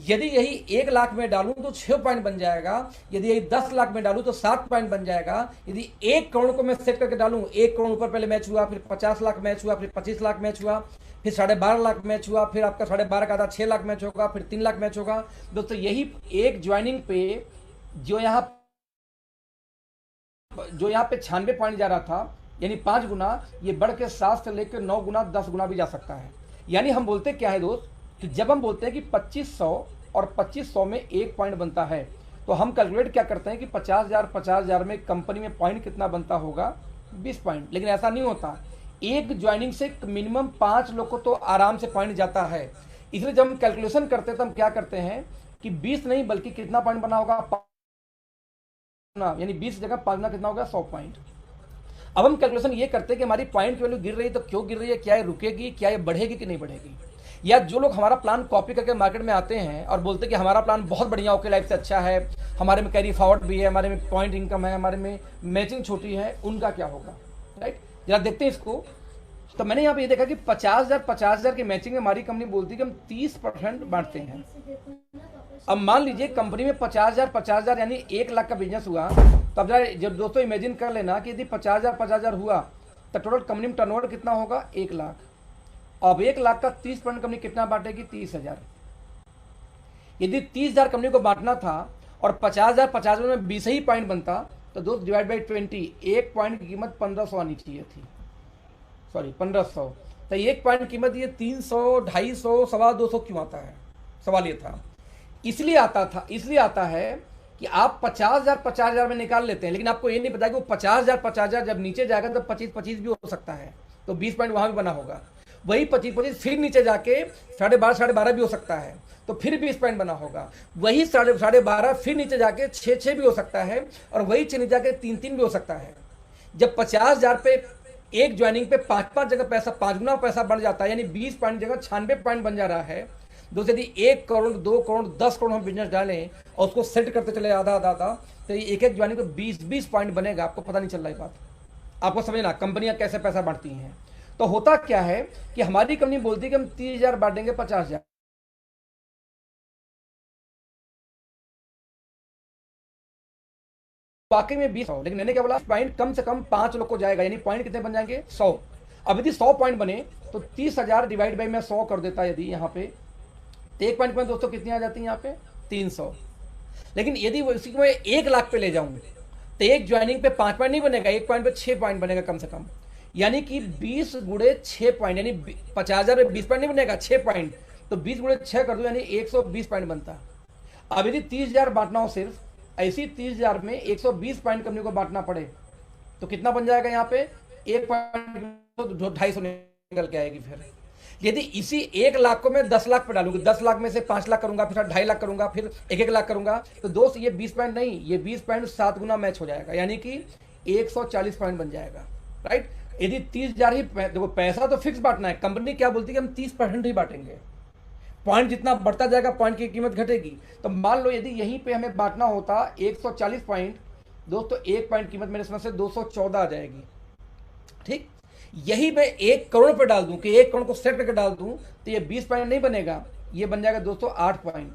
यदि यही 1 लाख में डालूं तो 6 पॉइंट बन जाएगा, यदि यही 10 लाख में डालूं तो 7 पॉइंट बन जाएगा। यदि 1 करोड़ को मैं सेट करके डालूं, 1 करोड़ ऊपर पहले मैच हुआ, फिर 50 लाख मैच हुआ, फिर 25 लाख मैच हुआ, फिर 12.5 लाख मैच हुआ, फिर आपका 12.5 का आधा 6 लाख मैच होगा, फिर 3 लाख मैच होगा। दोस्तों यही एक ज्वाइनिंग पे जो यहाँ पे 96 पॉइंट जा रहा था, यानी 5 गुना, ये बढ़ के 7 से लेकर 9 गुना, 10 गुना भी जा सकता है। यानी हम बोलते क्या है दोस्त कि जब हम बोलते हैं कि 2500 और 2500 में 1 पॉइंट बनता है, तो हम कैलकुलेट क्या करते हैं कि 50,000 में कंपनी में पॉइंट कितना बनता होगा, 20 पॉइंट। लेकिन ऐसा नहीं होता, एक ज्वाइनिंग से मिनिमम 5 लोग को तो आराम से पॉइंट जाता है। इसलिए जब हम कैलकुलेशन करते हैं तो हम क्या करते हैं कि 20 नहीं बल्कि कितना पॉइंट बना होगा, यानी 20 जगह 5 गुना कितना होगा, 100 पॉइंट। अब हम कैलकुलेशन ये करते हैं कि हमारी पॉइंट की वैल्यू गिर रही है तो क्यों गिर रही है, क्या ये रुकेगी, क्या ये बढ़ेगी कि नहीं बढ़ेगी। या जो लोग हमारा प्लान कॉपी करके मार्केट में आते हैं और बोलते हैं कि हमारा प्लान बहुत बढ़िया, ओके लाइफ से अच्छा है, हमारे में कैरी फॉरवर्ड भी है, हमारे में पॉइंट इनकम है, हमारे में मैचिंग छोटी है, उनका क्या होगा, राइट। जरा देखते हैं इसको। तो मैंने यहाँ पे ये देखा कि 50,000 की मैचिंग में हमारी कंपनी बोलती है कि हम 30% बांटते हैं। अब मान लीजिए कंपनी में 50,000 यानी 1 लाख का बिजनेस हुआ, तो अब जरा जब दोस्तों इमेजिन कर लेना कि यदि 50,000 हुआ तो टोटल कंपनी में टर्नओवर कितना होगा, 1 लाख। अब 1 लाख का 30% कंपनी कितना बांटेगी, 30,000। यदि 30,000 कंपनी को बांटना था और 50,000 में 20 ही पॉइंट बनता, तो दोस्त डिवाइड बाई 20, 1 पॉइंट की कीमत 1500 आनी चाहिए थी, सॉरी 1500। तो 1 पॉइंट की कीमत ये 300, 250, 250 क्यों आता है, सवाल ये था। इसलिए आता है कि आप 50,000 में निकाल लेते हैं, लेकिन आपको ये नहीं पता कि वो 50,000 जब नीचे जाएगा तो 25 भी हो सकता है, तो 20 पॉइंट वहां भी बना होगा। वही 25 फिर नीचे जाके 12.5 भी हो सकता है, तो फिर 20 पॉइंट बना होगा। वही 12.5 फिर नीचे जाके 6 भी हो सकता है, और वही 6 नीचे जाके 3 भी हो सकता है। जब 50,000 पे एक ज्वाइनिंग पे 5 जगह पैसा, 5 गुना पैसा बढ़ जाता है, यानी 20 पॉइंट जगह 96 पॉइंट बन जा रहा है। दोस्तों यदि 1 करोड़, 2 करोड़, 10 करोड़ हम बिजनेस डालें और उसको सेट करते चले आधा, तो एक ज्वाइनिंग को 20 पॉइंट बनेगा। आपको पता नहीं चल रहा है बात, आपको समझना कंपनियां कैसे पैसा बांटती हैं। तो होता क्या है कि हमारी कंपनी बोलती है कि हम 30,000 बांटेंगे 50,000, वाकई में 20, लेकिन मैंने क्या बोला, पॉइंट कम से कम 5 लोग को जाएगा, यानी पॉइंट कितने बन जाएंगे, 100। अब यदि 100 पॉइंट बने तो 30,000 डिवाइड बाई मैं 100 कर देता यदि यहाँ पे, तो 1 पॉइंट में दोस्तों कितनी आ जाती है यहाँ पे, 300। लेकिन यदि उसी को मैं 1 लाख पे ले जाऊं तो एक ज्वाइनिंग पे 5 पॉइंट नहीं बनेगा, 1 पॉइंट पे 6 पॉइंट बनेगा कम से कम, यानी कि 20 गुणे 6 पॉइंट, यानी 50,000 में 20 पॉइंट नहीं बनेगा, 6 पॉइंट, तो 20 गुणे 6 कर दो यानी 120 पॉइंट बनता। अब यदि 30,000 बांटना हो सिर्फ, ऐसी 30,000 में 120 पॉइंट कंपनी को बांटना पड़े तो कितना बन जाएगा यहाँ पे, 1 पॉइंट 250 निकल के आएगी। फिर यदि इसी 1 लाख को मैं 10 लाख पे डालूंगी, 10 लाख में से 5 लाख करूंगा, फिर 2.5 लाख करूंगा, फिर 1 लाख करूंगा, तो दोस्त ये 20 पॉइंट नहीं, ये 20 पॉइंट 7 गुना मैच हो जाएगा, यानी कि 140 पॉइंट बन जाएगा, राइट। यदि 30,000 ही, देखो पैसा तो फिक्स बांटना है, कंपनी क्या बोलती है कि हम 30% ही बांटेंगे, पॉइंट जितना बढ़ता जाएगा पॉइंट की कीमत घटेगी। तो मान लो यदि यहीं पे हमें बांटना होता 140 पॉइंट, दोस्तों 1 पॉइंट कीमत मेरे समझ से 214 आ जाएगी, ठीक। यही मैं 1 करोड़ पे डाल दूं कि 1 करोड़ को सेट करके डाल दूं तो ये 20 पॉइंट नहीं बनेगा, ये बन जाएगा दोस्तों 8 पॉइंट,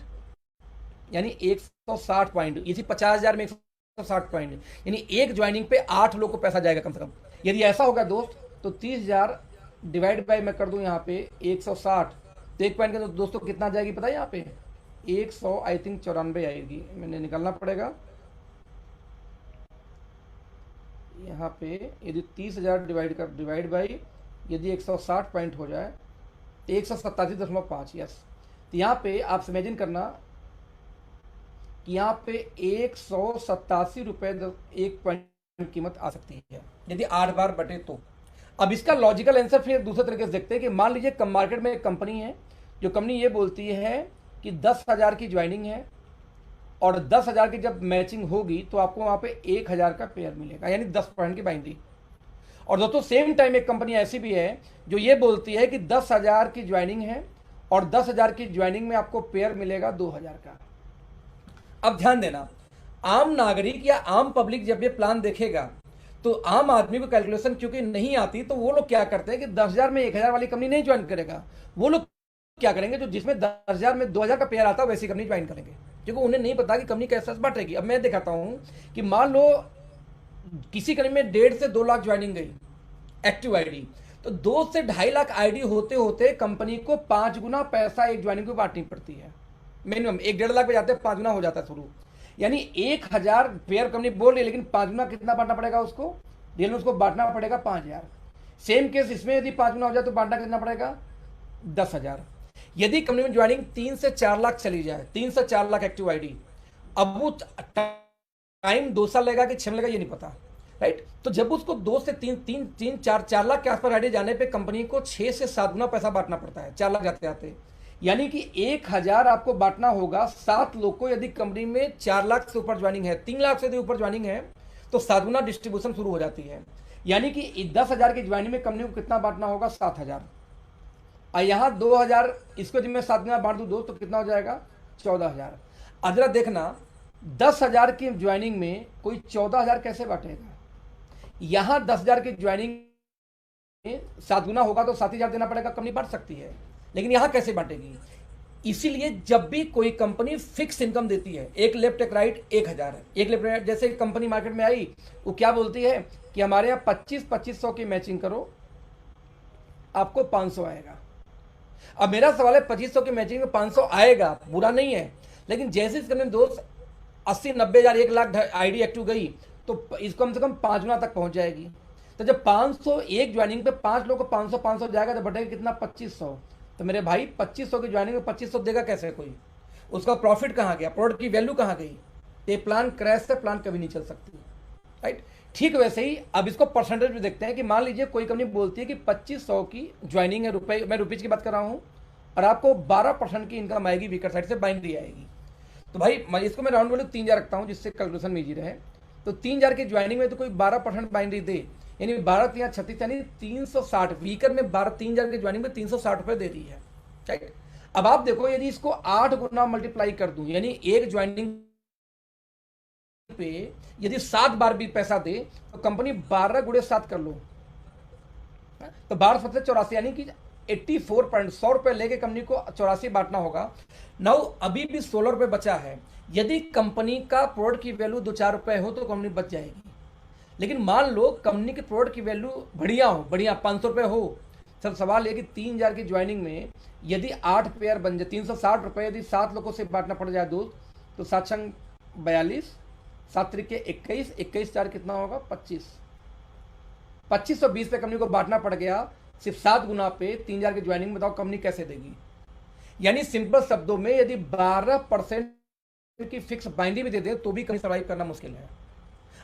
यानी 160 पॉइंट। इसी 50,000 में 160 पॉइंट, यानी एक ज्वाइनिंग पे 8 लोग को पैसा जाएगा कम से कम। यदि ऐसा होगा दोस्त तो 30,000 डिवाइड बाय मैं कर दूं यहाँ पे 160, तो 1 पॉइंट का दोस्तों कितना जाएगी पता है यहाँ पे, 100 आई थिंक 94 आएगी, मैंने निकालना पड़ेगा, यहाँ पे यदि 30,000 डिवाइड बाई यदि 160 पॉइंट हो जाए तो 187.5, यस। तो यहाँ पे आप इमेजिन करना कि यहाँ पे 187 रुपये एक पॉइंट कीमत आ सकती है यदि 8 बार बटे तो। अब इसका लॉजिकल आंसर फिर दूसरे तरीके से देखते हैं कि मान लीजिए कम मार्केट में एक कंपनी है, जो कंपनी ये बोलती है कि 10,000 की ज्वाइनिंग है और 10,000 की जब मैचिंग होगी तो आपको वहाँ पे 1,000 का पेयर मिलेगा, यानी 10% की बाइंड्री। और दोस्तों सेम टाइम एक कंपनी ऐसी भी है जो ये बोलती है कि 10,000 की ज्वाइनिंग है और 10,000 की ज्वाइनिंग में आपको पेयर मिलेगा 2,000 का। अब ध्यान देना, आम नागरिक या आम पब्लिक जब ये प्लान देखेगा तो आम आदमी को कैलकुलेशन क्योंकि नहीं आती, तो वो लोग क्या करते हैं कि 10,000 में 1,000 वाली कंपनी नहीं ज्वाइन करेगा। वो लोग क्या करेंगे, जो जिसमें 10,000 में 2,000 का पेयर आता है वैसी कंपनी ज्वाइन करेंगे, क्योंकि उन्हें नहीं पता कि कंपनी कैसे बांटेगी। अब मैं दिखाता हूँ कि मान लो किसी कंपनी में 1.5 से 2 लाख ज्वाइनिंग गई एक्टिव आईडी, तो 2 से 2.5 लाख आईडी होते होते कंपनी को 5 गुना पैसा एक ज्वाइनिंग को बांटनी पड़ती है। मिनिमम 1-1.5 लाख पे जाते हैं, 5 गुना हो जाता है शुरू, यानी 1,000 पेयर कंपनी बोल रही है, लेकिन 5 गुना कितना बांटना पड़ेगा उसको, रियल में उसको बांटना पड़ेगा 5,000। सेम केस इसमें यदि 5 गुना हो जाए तो बांटना कितना पड़ेगा 10,000। यदि कंपनी में ज्वाइनिंग 3 से 4 लाख चली जाए, 3 से 4 लाख एक्टिव आईडी, अब वो टाइम 2 साल लगेगा कि 6 लगेगा ये नहीं पता, राइट। तो जब उसको 2 से 4 लाख के आसपास आईडी जाने पे कंपनी को 6 से 7 गुना पैसा बांटना पड़ता है 4 लाख जाते जाते, यानी कि 1,000 आपको बांटना होगा 7 लोग को। यदि कंपनी में 4 लाख से ऊपर ज्वाइनिंग है, 3 लाख से यदि ऊपर ज्वाइनिंग है तो 7 गुना डिस्ट्रीब्यूशन शुरू हो जाती है, यानी कि 10,000 की ज्वाइनिंग में कंपनी को कितना बांटना होगा 7,000। और यहाँ 2,000 इसको जब मैं 7 गुना बांट दूँ तो कितना हो जाएगा 14,000। अब जरा देखना 10,000 की ज्वाइनिंग में कोई 14,000 कैसे बांटेगा। यहाँ 10,000 की ज्वाइनिंग में 7 गुना होगा तो 7,000 देना पड़ेगा, कंपनी बांट सकती है, लेकिन यहाँ कैसे बांटेगी। इसीलिए जब भी कोई कंपनी फिक्स इनकम देती है, एक लेफ्ट एक राइट 1,000 है, एक लेफ्ट राइट, जैसे कंपनी मार्केट में आई वो क्या बोलती है कि हमारे यहाँ 25-2500 की मैचिंग करो आपको 500 आएगा। अब मेरा सवाल है 2500 की मैचिंग में 500 आएगा, बुरा नहीं है, लेकिन जैसे इस कंपनी दोस्त 80-90 हज़ार 1 लाख आईडी एक्टिव गई तो इसको कम से कम 5 गुना तक पहुंच जाएगी। तो जब 500 एक ज्वाइनिंग पे 5 लोग को 500 जाएगा तो बढ़ेगा कितना 2500। तो मेरे भाई 2500 की ज्वाइनिंग में 2500 देगा कैसे कोई, उसका प्रॉफिट कहाँ गया, प्रोडक्ट की वैल्यू कहाँ गई। ये प्लान क्रैश से प्लान कभी नहीं चल सकती, राइट। ठीक वैसे ही अब इसको परसेंटेज में देखते हैं कि मान लीजिए कोई कंपनी बोलती है कि 2500 की ज्वाइनिंग है, रुपए मैं रुपीज़ की बात कर रहा हूँ, और आपको 12% की इनकम आएगी वीकर साइड से, बाइंड्री आएगी। तो भाई इसको मैं राउंड वैल्यू 3,000 रखता हूँ जिससे कैलकुलेशन में इजी रहे। तो 3,000 की ज्वाइनिंग में तो कोई 12% बाइंड्री दे, यानी 12×3=36, यानी 360 वीकर में 3,000 की ज्वाइनिंग में 360 रुपये दे रही है, राइट। अब आप देखो यदि इसको 8 गुना मल्टीप्लाई कर दूं, यानी एक ज्वाइनिंग पे यदि 7 बार भी पैसा दे तो कंपनी 12 गुणे 7 कर लो तो 12×7=84, यानी कि 84 रुपए लेके कंपनी को 84 बांटना होगा। नाउ अभी भी 16 रुपए बचा है। यदि कंपनी का प्रोडक्ट की वैल्यू 2-4 रुपए हो तो कंपनी बच जाएगी, लेकिन मान लो कंपनी के प्रोडक्ट की वैल्यू बढ़िया हो, बढ़िया 500 रुपए हो। सब सवाल है कि 3,000 की ज्वाइनिंग में यदि 8 पेयर बन जाए 360 रुपए, यदि 7 लोगों से बांटना पड़ जाए दोस्त, तो 7×42, 7×21, 21×4 कितना होगा 25, 2520 पे कंपनी को बांटना पड़ गया सिर्फ 7 गुना पे 3,000 की ज्वाइनिंग। बताओ कंपनी कैसे देगी। यानी सिंपल शब्दों में यदि 12% की फिक्स बाइंड्री भी दे दे तो भी कंपनी सर्वाइव करना मुश्किल है।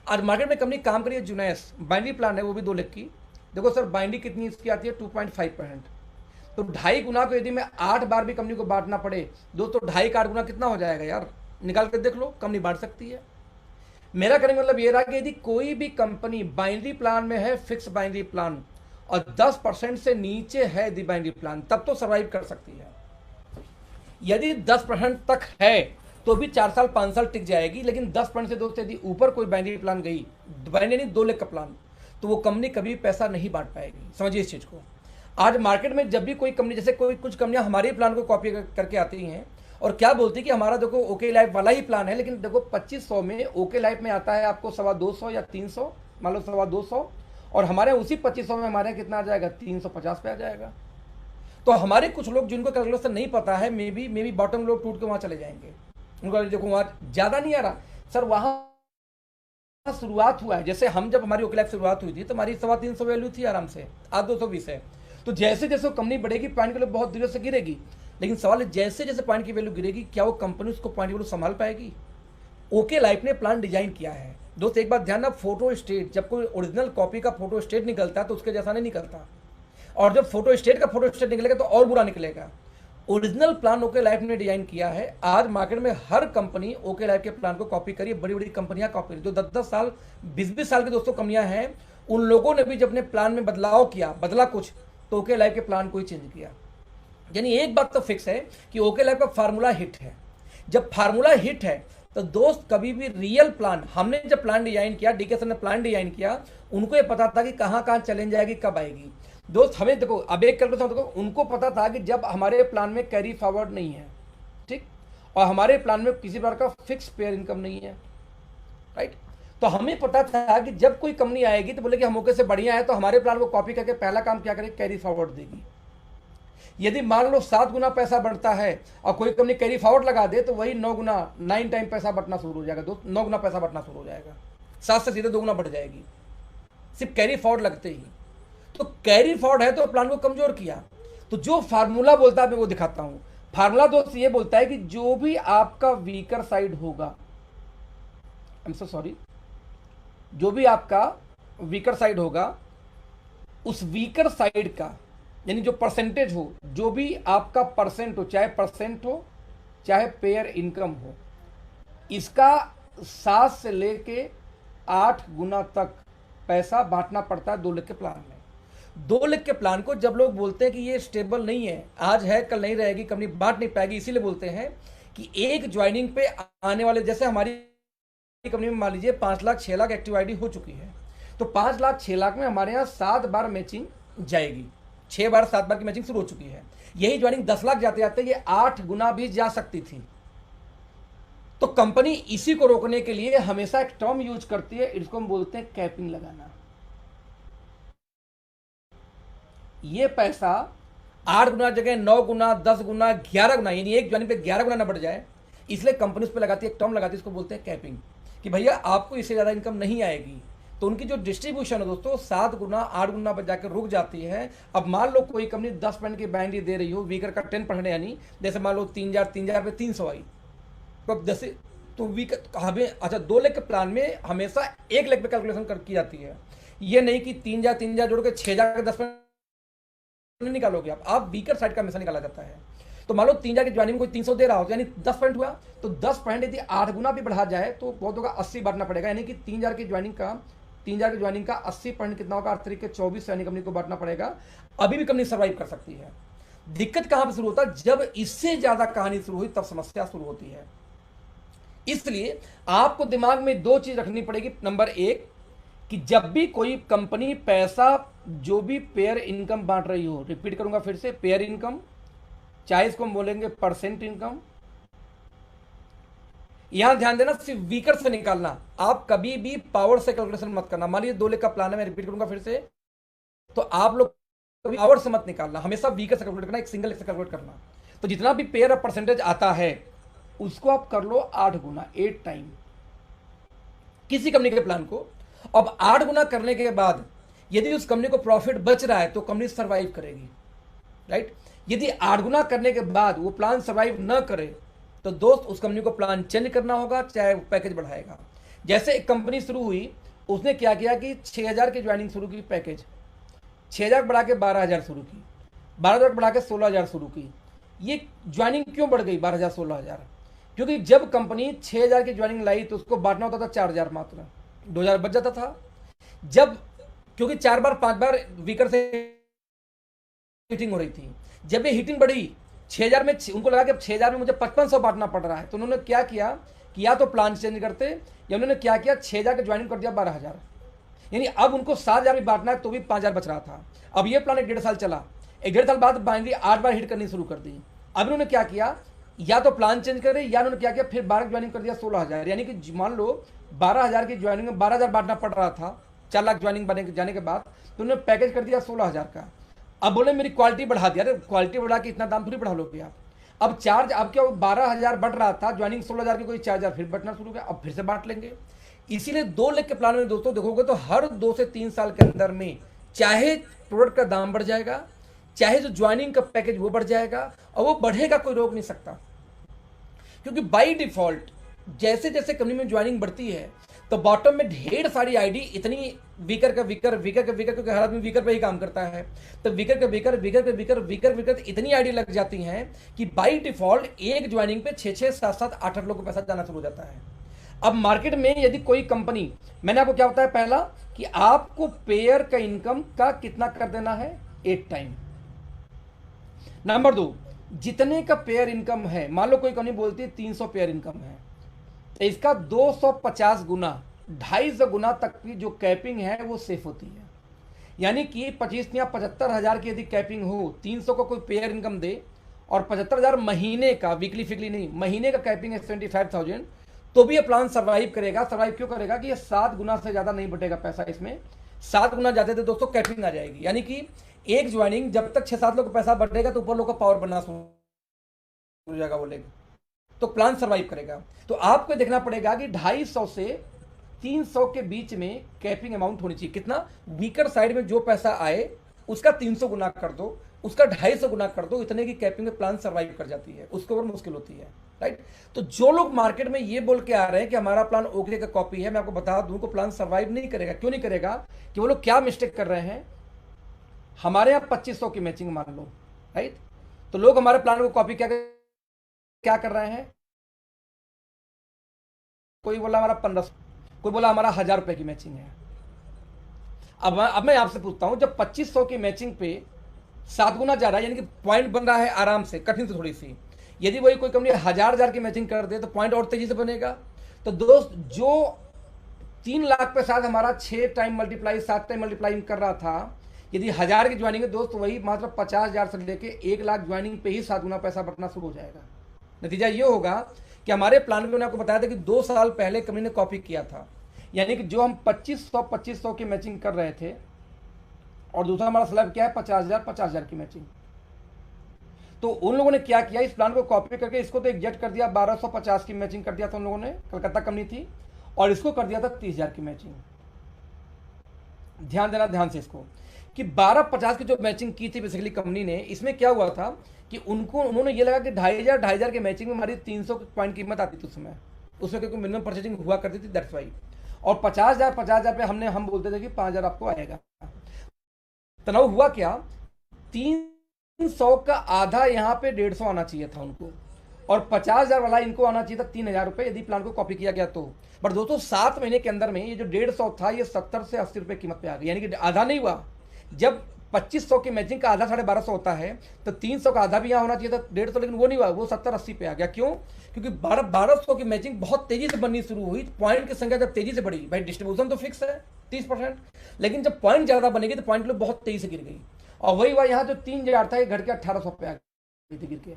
आज मार्केट में कंपनी काम करी है जुनैस, बाइंड्री प्लान है वो भी 2 लाख की। देखो सर बाइंड्री कितनी इसकी आती है 2.5%, तो 2.5 गुना को यदि मैं 8 बार भी कंपनी को बांटना पड़े दोस्तों, 2.5 का 8 गुना कितना हो जाएगा यार, निकाल कर देख लो, कंपनी बांट सकती है। मेरा कहने का मतलब ये रहा कि यदि कोई भी कंपनी बाइंड्री प्लान में है, फिक्स बाइंड्री प्लान, और 10% से नीचे है यदि बाइंड्री प्लान, तब तो सर्वाइव कर सकती है। यदि 10% तक है तो भी 4 साल 5 साल टिक जाएगी, लेकिन 10% से दोस्त यदि ऊपर कोई बाइंड्री प्लान गई, बाइंड्री नहीं 2 लाख का प्लान, तो वो कंपनी कभी पैसा नहीं बांट पाएगी। समझिए इस चीज को। आज मार्केट में जब भी कोई कंपनी, जैसे कुछ कंपनियां हमारे प्लान को कॉपी करके आती हैं और क्या बोलती है कि हमारा देखो ओके लाइफ वाला ही प्लान है, लेकिन देखो 2500 में ओके लाइफ में आता है आपको 225 या 300, मान लो 225, और हमारे उसी 2500 में हमारे कितना आ जाएगा 350 पे आ जाएगा। तो हमारे कुछ लोग जिनको कैलकुलेशन नहीं पता है, मे बी बॉटम लोग टूट के वहां चले जाएंगे, उनको देखो वहां ज्यादा नहीं आ रहा सर, वहां शुरुआत हुआ है, जैसे हम जब हमारी ओके लाइफ शुरुआत हुई थी तो हमारी 350 वैल्यू थी आराम से, आज 220 है। तो जैसे जैसे वो कंपनी बढ़ेगी पॉइंट की वैल्यू बहुत धीरे से गिरेगी, लेकिन सवाल है जैसे जैसे पॉइंट की वैल्यू गिरेगी क्या वो कंपनी उसको पॉइंट की वैल्यू संभाल पाएगी? ओके लाइफ ने प्लान डिजाइन किया है दोस्त। एक बात ध्यान, फोटो स्टेट, जब कोई ओरिजिनल कॉपी का फोटो स्टेट निकलता है तो उसके जैसा नहीं निकलता, और जब फोटो स्टेट का फोटो स्टेट निकलेगा तो और बुरा निकलेगा। ओरिजिनल प्लान ओके लाइफ ने डिजाइन किया है। आज मार्केट में हर कंपनी ओके लाइफ के प्लान को कॉपी करी, बड़ी बड़ी कंपनियां कॉपी, जो 10-10 साल 20-20 साल की दोस्तों कंपनियां हैं, उन लोगों ने भी जब अपने प्लान में बदलाव किया, बदला कुछ, तो ओके लाइफ के प्लान को ही चेंज किया। यानी एक बात तो फिक्स है कि ओके लाइफ का फार्मूला हिट है। जब फार्मूला हिट है तो दोस्त कभी भी रियल प्लान, हमने जब प्लान डिजाइन किया, डीके सर ने प्लान डिजाइन किया, उनको ये पता था कि कहाँ कहाँ चैलेंज आएगी, कब आएगी। दोस्त हमें देखो, अब एक करके देखो, उनको पता था कि जब हमारे प्लान में कैरी फॉरवर्ड नहीं है, ठीक, और हमारे प्लान में किसी प्रकार का फिक्स पेयर इनकम नहीं है, राइट, तो हमें पता था कि जब कोई कंपनी आएगी तो बोले कि हम ओके से बढ़िया है, तो हमारे प्लान को कॉपी करके पहला काम क्या करेगी, कैरी फॉरवर्ड देगी। यदि मान लो 7 गुना पैसा बढ़ता है और कोई कंपनी कैरी फॉरवर्ड लगा दे तो वही 9 टाइम पैसा बढ़ना शुरू हो जाएगा दोस्त, 9 गुना पैसा बढ़ना शुरू हो जाएगा, 7 से सीधे 2 गुना बढ़ जाएगी सिर्फ कैरी फॉरवर्ड लगते ही। तो कैरी फॉरवर्ड है तो प्लान को कमजोर किया। तो जो फार्मूला बोलता है मैं वो दिखाता हूं। फार्मूला दोस्त ये बोलता है कि जो भी आपका वीकर साइड होगा, आई एम सो सॉरी, जो भी आपका वीकर साइड होगा, उस वीकर साइड का यानी जो परसेंटेज हो, जो भी आपका परसेंट हो, चाहे परसेंट हो चाहे पेयर इनकम हो, इसका 7 से लेके 8 गुना तक पैसा बांटना पड़ता है 2 लाख के प्लान में। 2 लाख के प्लान को जब लोग बोलते हैं कि ये स्टेबल नहीं है, आज है कल नहीं रहेगी, कंपनी बांट नहीं पाएगी, इसीलिए बोलते हैं कि एक ज्वाइनिंग पे आने वाले, जैसे हमारी कंपनी में मान लीजिए 5 लाख 6 लाख एक्टिव आईडी हो चुकी है, तो 5 लाख 6 लाख में हमारे यहाँ 7 बार मैचिंग जाएगी, 6 बार 7 बार की मैचिंग शुरू हो चुकी है। यही ज्वाइनिंग 10 लाख जाते जाते ये 8 गुना भी जा सकती थी। तो कंपनी इसी को रोकने के लिए हमेशा एक टर्म यूज करती है, इसको हम बोलते हैं कैपिंग लगाना। ये पैसा 8 गुना जगह 9 गुना 10 गुना 11 गुना, यानी एक ज्वाइनिंग पे 11 गुना ना बढ़ जाए, इसलिए कंपनी उस पर लगाती है, एक टर्म लगाती है, इसको बोलते हैं कैपिंग, कि भैया आपको इससे ज़्यादा इनकम नहीं आएगी। तो उनकी जो डिस्ट्रीब्यूशन है दोस्तों 7 गुना 8 गुना पर जाकर रुक जाती है। अब मान लो कोई कंपनी 10% की बैंड दे रही हो, वीकर का 10%, यानी जैसे मान लो 3000 पे 300 आई, तो जैसे तो वीकर हमें, अच्छा 2 लाख के प्लान में हमेशा 1 लाख पे कैलकुलेशन कर की जाती है। ये नहीं कि 3000 जोड़ के 6000 के 10% नहीं निकालोगे आप वीकर साइड का हमेशा निकाला जाता है। तो मान लो 3000 की ज्वाइनिंग कोई 300 दे रहा हो, यानी 10% हुआ, तो 10% यदि 8 गुना भी बढ़ा जाए तो बहुत होगा 80 बांटना पड़ेगा, यानी कि 3000 की ज्वाइनिंग का 80% कितना होगा, 8 तरीके 24 यानी कंपनी को बांटना पड़ेगा। अभी भी कंपनी सर्वाइव कर सकती है। दिक्कत कहां पर शुरू होता है, जब इससे ज्यादा कहानी शुरू हुई तब समस्या शुरू होती है। इसलिए आपको दिमाग में 2 चीज रखनी पड़ेगी। नंबर 1 कि जब भी कोई कंपनी पैसा, जो भी पेयर इनकम बांट रही हो, रिपीट करूंगा फिर से, पेयर इनकम, चाहे इसको हम बोलेंगे परसेंट इनकम, यहां ध्यान देना सिर्फ वीकर से निकालना, आप कभी भी पावर से कैलकुलेशन मत करना। मान लीजिए 2 लाख का प्लान है, मैं रिपीट करूंगा फिर से, तो आप लोग कभी पावर से मत निकालना, हमेशा वीकर से कैलकुलेट करना, एक सिंगल से कैलकुलेट करना। तो जितना भी पेयर ऑफ परसेंटेज आता है उसको आप कर लो 8 गुना, 8 टाइम किसी कंपनी के प्लान को। अब 8 गुना करने के बाद यदि उस कंपनी को प्रॉफिट बच रहा है तो कंपनी सर्वाइव करेगी, राइट। यदि 8 गुना करने के बाद वो प्लान सर्वाइव न करे तो दोस्त उस कंपनी को प्लान चेंज करना होगा, चाहे पैकेज बढ़ाएगा। जैसे एक कंपनी शुरू हुई, उसने क्या किया कि 6000 की ज्वाइनिंग शुरू की, पैकेज 6000 बढ़ा के 12000 शुरू की, 12000 बढ़ा के 16000 शुरू की। ये ज्वाइनिंग क्यों बढ़ गई 12000 16000? क्योंकि जब कंपनी 6000 की ज्वाइनिंग लाई तो उसको बांटना होता था 4000, मात्र 2000 बच जाता था। जब क्योंकि 4 बार 5 बार वीकर से हिटिंग हो रही थी, जब ये हिटिंग बढ़ी 6000 में, उनको लगा कि अब 6000 में मुझे 5500 बांटना पड़ रहा है, तो उन्होंने क्या किया कि या तो प्लान चेंज करते, या उन्होंने क्या किया 6000 की ज्वाइनिंग कर दिया 12000, यानी अब उनको 7000 भी बांटना है तो भी 5000 बच रहा था। अब ये प्लान 1.5 साल चला, 1.5 साल बाद बाइनरी 8 बार हिट करनी शुरू कर दी। अब इन्होंने क्या किया, या तो प्लान चेंज करे, या उन्होंने क्या किया फिर 12 ज्वाइनिंग कर दिया 16000, यानी कि मान लो 12000 की ज्वाइनिंग में 12000 बांटना पड़ रहा था 4 लाख ज्वाइनिंग बने जाने के बाद, तो उन्होंने पैकेज कर दिया 16000 का। अब बोले मेरी क्वालिटी बढ़ा दिया, अरे क्वालिटी बढ़ा के इतना दाम थोड़ी बढ़ा लोगे आप। अब चार्ज, अब क्या 12000 बढ़ रहा था, ज्वाइनिंग 16000 की कोई 4000 फिर बढ़ना शुरू किया, अब फिर से बांट लेंगे। इसीलिए 2 लाख के प्लान में दोस्तों देखोगे तो हर 2 से 3 साल के अंदर में चाहे प्रोडक्ट का दाम बढ़ जाएगा, चाहे जो ज्वाइनिंग का पैकेज वो बढ़ जाएगा, और वो बढ़ेगा, कोई रोक नहीं सकता। क्योंकि बाई डिफॉल्ट जैसे जैसे कंपनी में ज्वाइनिंग बढ़ती है तो बॉटम में ढेर सारी आईडी इतनी वीकर का वीकर वीकर का वीकर, क्योंकि हर आदमी वीकर पे ही काम करता है, तो वीकर का वीकर वीकर का वीकर वीकर वीकर इतनी आईडी लग जाती हैं कि बाई डिफॉल्ट एक ज्वाइनिंग पे 6-6 7-7 8-8 लोग को पैसा जाना शुरू हो जाता है। अब मार्केट में यदि कोई कंपनी, मैंने आपको क्या बताया पहला कि आपको पेयर का इनकम का कितना कर देना है, 8 टाइम। नंबर 2, जितने का पेयर इनकम है, मान लो कोई कंपनी बोलती है 300 पेयर इनकम है, तो इसका 250 गुना 250 गुना तक की जो कैपिंग है वो सेफ होती है। यानी कि 25 या 75,000 की यदि कैपिंग हो, 300 को कोई पेयर इनकम दे और 75,000 महीने का, वीकली फिकली नहीं, महीने का कैपिंग है 75,000, तो भी ये प्लान सर्वाइव करेगा। सर्वाइव क्यों करेगा कि ये 7 गुना से ज़्यादा नहीं बटेगा पैसा इसमें। 7 गुना जाते थे दोस्तों कैपिंग आ जाएगी। यानी कि एक ज्वाइनिंग जब तक 6-7 लोग का पैसा बढ़ेगा तो ऊपर लोग का पावर बनना शुरू हो जाएगा, बोलेगा तो प्लान सर्वाइव करेगा। तो आपको देखना पड़ेगा कि 250 से 300 के बीच में कैपिंग अमाउंट होनी चाहिए। कितना, वीकर साइड में जो पैसा आए उसका 300 गुना कर दो, उसका 250 गुना कर दो, इतने की कैपिंग में प्लान सर्वाइव कर जाती है, उसके ऊपर मुश्किल होती है, राइट। तो जो लोग मार्केट में ये बोल के आ रहे हैं कि हमारा प्लान ओके का कॉपी है, मैं आपको बता दूं को प्लान सर्वाइव नहीं करेगा। क्यों नहीं करेगा कि वो लोग क्या मिस्टेक कर रहे हैं। हमारे यहाँ 2500 की मैचिंग मान लो, राइट, तो लोग हमारे प्लान को कॉपी क्या कर रहे हैं, कोई बोला हमारा 1500, कोई बोला हमारा 1000 रुपए की मैचिंग है। अब मैं आपसे पूछता हूं, जब 2500 की मैचिंग पे 7 गुना जा रहा है, यानी कि पॉइंट बन रहा है आराम से, कठिन से थोड़ी सी, यदि वही कोई कंपनी 1000 की मैचिंग कर दे तो पॉइंट और तेजी से बनेगा। तो दोस्त जो 3 लाख पे साथ हमारा 6 टाइम मल्टीप्लाई 7 टाइम मल्टीप्लाई कर रहा था, यदि 1000 की ज्वाइनिंग है दोस्त, वही मात्र 50,000 से लेके 1 लाख ज्वाइनिंग पे ही 7 गुना पैसा बढ़ना शुरू हो जाएगा। नतीजा ये होगा कि हमारे प्लान में मैंने आपको बताया था कि 2 साल पहले कंपनी ने कॉपी किया था। यानी कि जो हम 2500 की मैचिंग कर रहे थे, और दूसरा हमारा स्लैब क्या है 50,000 की मैचिंग, तो उन लोगों ने क्या किया, इस प्लान को कॉपी करके इसको तो एग्जेक्ट कर दिया, 1250 की मैचिंग कर दिया था उन लोगों ने, कलकत्ता कंपनी थी, और इसको कर दिया था 30,000 की मैचिंग। ध्यान देना ध्यान से इसको, कि 1250 की जो मैचिंग की थी बेसिकली कंपनी ने, इसमें क्या हुआ था कि उन्होंने ये लगा कि 2,500 के मैचिंग में हमारी 300 पॉइंट कीमत आती थी उसमें क्योंकि मिनिमम परचेजिंग हुआ करती थी, दैट्स वाई। और 50,000 पे हम बोलते थे कि 5,000 आपको आएगा। तनाव हुआ क्या, 300 का आधा यहाँ पे 150 आना चाहिए था उनको, और 50,000 वाला इनको आना चाहिए था 3,000 रुपये, यदि प्लान को कॉपी किया गया तो। बट दोस्तों 7 महीने के अंदर में ये जो 150 था ये 70 से 80 रुपये कीमत पे आ गई, यानी कि आधा नहीं हुआ। जब 2500 की मैचिंग का आधा 1250 होता है तो 300 का आधा भी यहाँ होना चाहिए था 150, लेकिन वो नहीं हुआ, वो 70-80 पे आ गया। क्यों, क्योंकि 1200 की मैचिंग बहुत तेजी से बननी शुरू हुई। पॉइंट की संख्या जब तेजी से बढ़ी, भाई डिस्ट्रीब्यूशन तो फिक्स है 30%, लेकिन जब पॉइंट ज्यादा बनेगी तो पॉइंट लोग बहुत तेजी से गिर गई, और वही हुआ यहाँ जो 3,000 था ये घट के 1800 पे आ गई थी गिर के।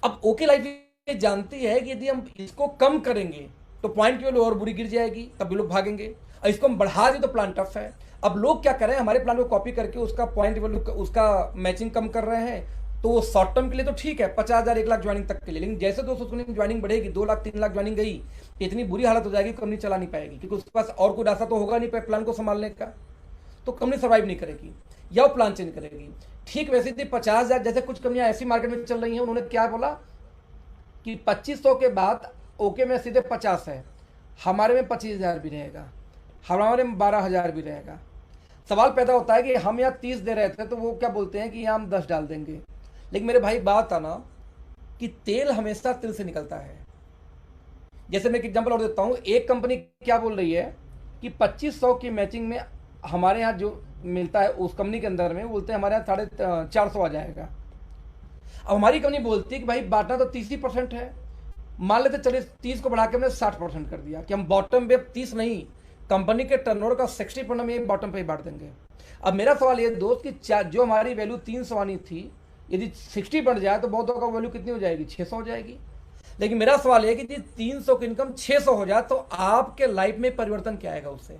अब ओके लाइफ ये जानती है कि यदि हम इसको कम करेंगे तो पॉइंट की वैल्यू और बुरी गिर जाएगी, तब भी लोग भागेंगे, और इसको हम बढ़ा दें तो प्लान टफ है। अब लोग क्या करें, हमारे प्लान को कॉपी करके उसका पॉइंट वैल्यू उसका मैचिंग कम कर रहे हैं, तो वो शॉर्ट टर्म के लिए तो ठीक है 50,000 1 लाख ज्वाइनिंग तक के लिए, लेकिन जैसे दोस्तों ज्वाइनिंग बढ़ेगी 2 लाख 3 लाख ज्वाइनिंग गई, इतनी बुरी हालत हो जाएगी कंपनी चला नहीं पाएगी, क्योंकि उसके पास और कोई रास्ता तो होगा नहीं प्लान को संभालने का, तो कंपनी सर्वाइव नहीं करेगी या वो प्लान चेंज करेगी। ठीक वैसे थी 50,000, जैसे कुछ कंपनियां ऐसी मार्केट में चल रही हैं, उन्होंने क्या बोला कि 2500 के बाद ओके में सीधे 50 है, हमारे में 25,000 भी रहेगा, हमारे में 12,000 भी रहेगा। सवाल पैदा होता है कि हम यहाँ 30 दे रहे थे तो वो क्या बोलते हैं कि यहाँ हम 10 डाल देंगे। लेकिन मेरे भाई बात था ना कि तेल हमेशा तिल से निकलता है। जैसे मैं एक एग्जांपल और देता हूँ, एक कंपनी क्या बोल रही है कि 2500 की मैचिंग में हमारे यहाँ जो मिलता है उस कंपनी के अंदर में बोलते हैं हमारे यहाँ 450 आ जाएगा। अब हमारी कंपनी बोलती है कि भाई बांटना तो 30% है, मान लेते चलिए 30 को बढ़ा के हमने 60% कर दिया कि हम बॉटम पे 30 नहीं, कंपनी के टर्नओवर का 60% हम ये बॉटम पे ही बांट देंगे। अब मेरा सवाल ये दोस्त कि जो हमारी वैल्यू 300 आनी थी, यदि 60 बढ़ जाए तो बहुतों का वैल्यू कितनी हो जाएगी, 600 हो जाएगी। लेकिन मेरा सवाल है कि यदि 300 की इनकम 600 हो जाए तो आपके लाइफ में परिवर्तन क्या आएगा उससे।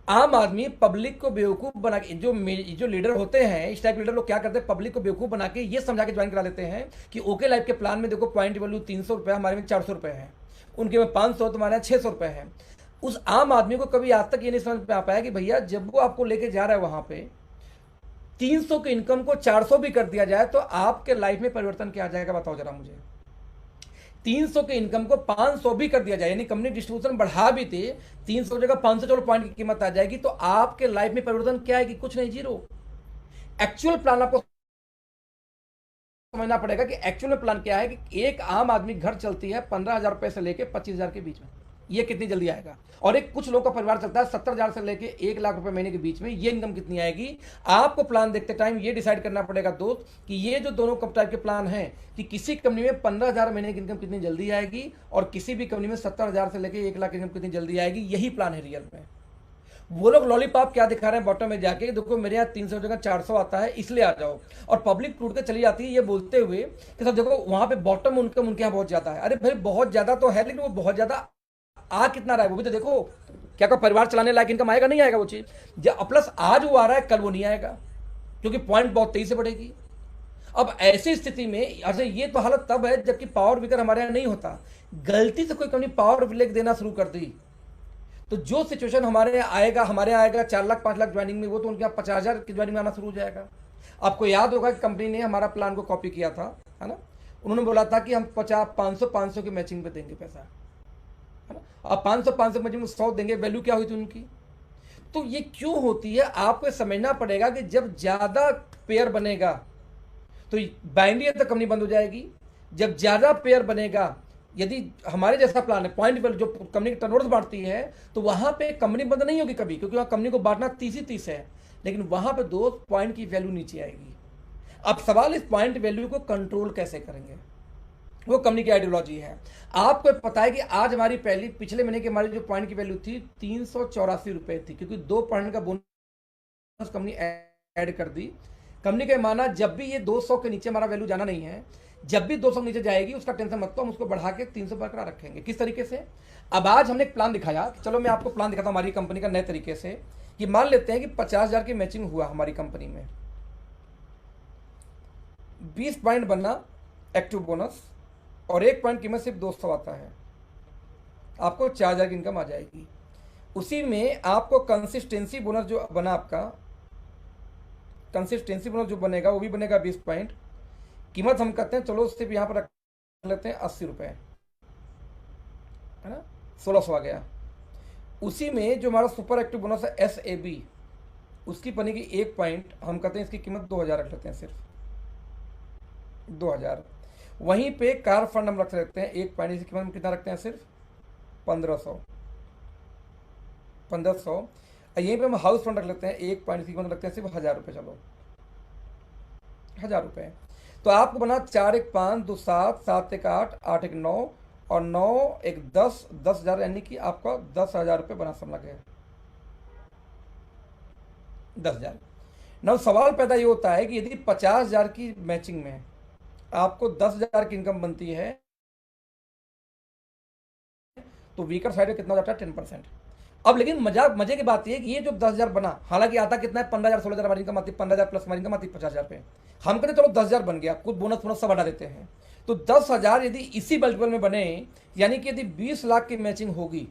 आम आदमी पब्लिक को बेवकूफ बना के, जो लीडर होते हैं इस टाइप के लीडर लोग क्या करते हैं, पब्लिक को बेवकूफ बना के ये समझा के ज्वाइन करा लेते हैं कि ओके लाइफ के प्लान में देखो पॉइंट वैल्यू 300 रुपये, हमारे में 400 रुपये है। उनके में 500, तुम्हारे यहाँ 600 रुपये है। उस आम आदमी को कभी आज तक ये नहीं समझ में आ पाया कि भैया जब वो आपको लेके जा रहा है वहां पे 300 के इनकम को 400 भी कर दिया जाए तो आपके लाइफ में परिवर्तन क्या आ जाएगा, बताओ जरा मुझे। 300 के इनकम को 500 भी कर दिया जाए, यानी कंपनी डिस्ट्रीब्यूशन बढ़ा भी थे, 300 जगह 500 चलो पॉइंट की कीमत आ जाएगी, तो आपके लाइफ में परिवर्तन क्या है कि कुछ नहीं, जीरो। एक्चुअल प्लान आपको समझना पड़ेगा कि एक्चुअल में प्लान क्या है कि एक आम आदमी घर चलती है 15,000 रुपए से लेके 25,000 के बीच में, ये कितनी जल्दी आएगा। और एक कुछ लोग का परिवार चलता है 70,000 से लेके 1 लाख रुपए महीने के बीच में, ये इनकम कितनी आएगी। आपको प्लान देखते टाइम ये डिसाइड करना पड़ेगा दोस्त कि ये जो दोनों टाइप के प्लान हैं कि किसी कंपनी में 15,000 महीने की इनकम कितनी जल्दी आएगी और किसी भी कंपनी में 70,000 से लेके 1 लाख इनकम कितनी जल्दी आएगी, यही प्लान है रियल में। वो लोग लॉलीपॉप क्या दिखा रहे हैं बॉटम में जाके, देखो मेरे यहाँ 300 जगह 400 आता है इसलिए आ जाओ, और पब्लिक टूट के चली जाती है ये बोलते हुए कि सब देखो वहां पे बॉटम इनकम उनके यहाँ बहुत ज्यादा है। अरे भाई बहुत ज्यादा तो है, लेकिन वो बहुत ज्यादा आ कितना रहा है वो भी तो देखो। क्या कोई परिवार चलाने लायक इनकम आएगा, नहीं आएगा वो चीज। प्लस आज वो आ रहा है कल वो नहीं आएगा, क्योंकि पॉइंट बहुत तेजी से बढ़ेगी। अब ऐसी स्थिति में अच्छा ये तो हालत तब है जबकि पावर विकर हमारे यहाँ नहीं होता। गलती से कोई कंपनी पावर विलेज देना शुरू कर दी तो जो सिचुएशन हमारे यहाँ आएगा 4 लाख 5 लाख ज्वाइनिंग में, वो तो उनके यहाँ 50,000 की ज्वाइनिंग में आना शुरू हो जाएगा। आपको याद होगा कि कंपनी ने हमारा प्लान को कॉपी किया था, है ना। उन्होंने बोला था कि हम 500 की मैचिंग पे देंगे पैसा, है ना। अब 500 मैचिंग में 100 देंगे, वैल्यू क्या हुई थी उनकी। तो ये क्यों होती है आपको समझना पड़ेगा कि जब ज्यादा पेयर बनेगा तो बाइनरी तक कंपनी बंद हो जाएगी। जब ज्यादा पेयर बनेगा, यदि हमारे जैसा प्लान है पॉइंट जो कंपनी की टर्नओवर बांटती है, तो वहां पे कंपनी बंद नहीं होगी कभी, क्योंकि वहां कंपनी को बांटना 30 है, लेकिन वहां पे 2 पॉइंट की वैल्यू नीचे आएगी। अब सवाल इस पॉइंट वैल्यू को कंट्रोल कैसे करेंगे, वो कंपनी की आइडियोलॉजी है। आपको पता है कि आज हमारी पिछले महीने की हमारी जो पॉइंट की वैल्यू थी 384 रुपए थी, क्योंकि 2 पॉइंट का बोनस कंपनी ऐड कर दी। कंपनी का माना जब भी ये 200 के नीचे हमारा वैल्यू जाना नहीं है, जब भी 200 नीचे जाएगी उसका टेंशन मत लो, हम उसको बढ़ा के 300 बरकरार रखेंगे। किस तरीके से, अब आज हमने एक प्लान दिखाया, चलो मैं आपको प्लान दिखाता हूं हमारी कंपनी का नए तरीके से। कि मान लेते हैं कि 50,000 की मैचिंग हुआ हमारी कंपनी में, 20 पॉइंट बनना एक्टिव बोनस और 1 पॉइंट कीमत सिर्फ 200 आता है, आपको 4,000 की इनकम आ जाएगी। उसी में आपको कंसिस्टेंसी बोनस जो बना, आपका कंसिस्टेंसी बोनस जो बनेगा वो भी बनेगा 20 पॉइंट। कीमत हम कहते हैं चलो सिर्फ यहां पर रख लेते हैं 80 रुपए, है ना, 1600 आ गया। उसी में जो हमारा सुपर एक्टिव बोनस है SAB, उसकी बनेगी 1 पॉइंट, हम कहते हैं इसकी कीमत 2,000 रख लेते हैं, सिर्फ 2,000। वहीं पे कार फंड हम रख लेते हैं 1 पॉइंट, इसकी कीमत हम कितना रखते हैं, सिर्फ 1500। यहीं पे हम हाउस फंड रख लेते हैं 1 पॉइंट, इसकी कीमत रखते हैं सिर्फ 1,000 रुपये, चलो 1,000 रुपये। तो आपको बना 4 1 5 2 7 7 1 8 8 1 9 और 9 1 10 10,000, यानी कि आपका 10,000 रुपये बना सब लगे 10,000। ना सवाल पैदा ये होता है कि यदि 50,000 की मैचिंग में आपको 10,000 की इनकम बनती है तो वीकर साइड में कितना हो जाता है, 10%। अब लेकिन मजे की बात यह है कि ये जो 10,000 बना, हालांकि आता कितना है, 15,000 16,000 हमारी इनकम आती है, 15,000 प्लस हमारी इनकम आती है 50,000 पे। हम कहते चलो 10,000 बन गया, कुछ बोनस बोनस सब हटा देते हैं, तो 10,000 यदि इसी मल्टीपल में बने, यानी कि यदि 20 लाख की मैचिंग होगी,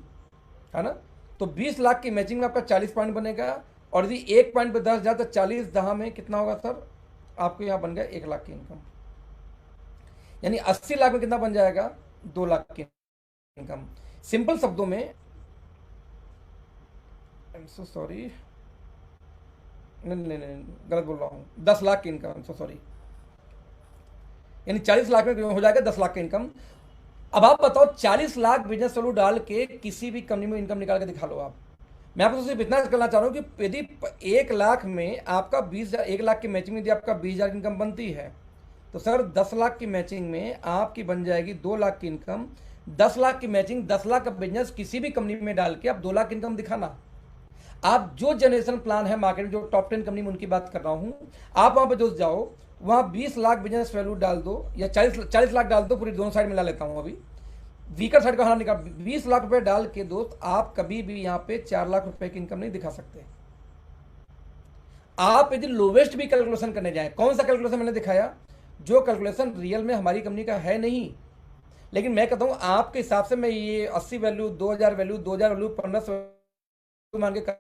है ना, तो 20 लाख की मैचिंग में आपका 40 पॉइंट बनेगा, और यदि 1 पॉइंट पे 10,000 तो 40 दहा में कितना होगा सर, आपको यहाँ बन गया 1 लाख की इनकम, यानी 80 लाख में कितना बन जाएगा, 2 लाख की इनकम। सिंपल शब्दों में, सो सॉरी, नहीं गलत बोल रहा हूँ, 10 लाख की इनकम, सो सॉरी, यानी 40 लाख में हो जाएगा 10 लाख की इनकम। अब आप बताओ 40 लाख बिजनेस वैल्यू डाल के किसी भी कंपनी में इनकम निकाल के दिखा लो आप। मैं आपको सिर्फ इतना करना चाह रहा हूँ कि यदि 1 लाख में आपका 20,000, 1 लाख की मैचिंग में यदि आपका 20,000 की इनकम बनती है, तो सर 10 लाख की मैचिंग में आपकी बन जाएगी 2 लाख की इनकम। 10 लाख की मैचिंग, 10 लाख का बिजनेस किसी भी कंपनी में डाल के आप 2 लाख इनकम दिखाना। आप जो जनरेशन प्लान है मार्केट में, जो टॉप 10 कंपनी में उनकी बात कर रहा हूं, आप वहां पे दोस्त जाओ, वहां 20 लाख बिजनेस वैल्यू डाल दो या 40 लाख डाल दो, पूरी दोनों साइड मिला लेता हूं, अभी वीकर साइड का हाथ निकाल, 20 लाख रुपए डाल के दोस्त आप कभी भी यहां पे 4 लाख रुपए की इनकम नहीं दिखा सकते। आप यदि लोवेस्ट भी कैलकुलेशन करने जाए, कौन सा कैलकुलेशन मैंने दिखाया, जो कैलकुलेशन रियल में हमारी कंपनी का है नहीं, लेकिन मैं कहता हूँ आपके हिसाब से मैं ये 80 वैल्यू, 2000 वैल्यू, 2000 वैल्यू, 1500 मान के कर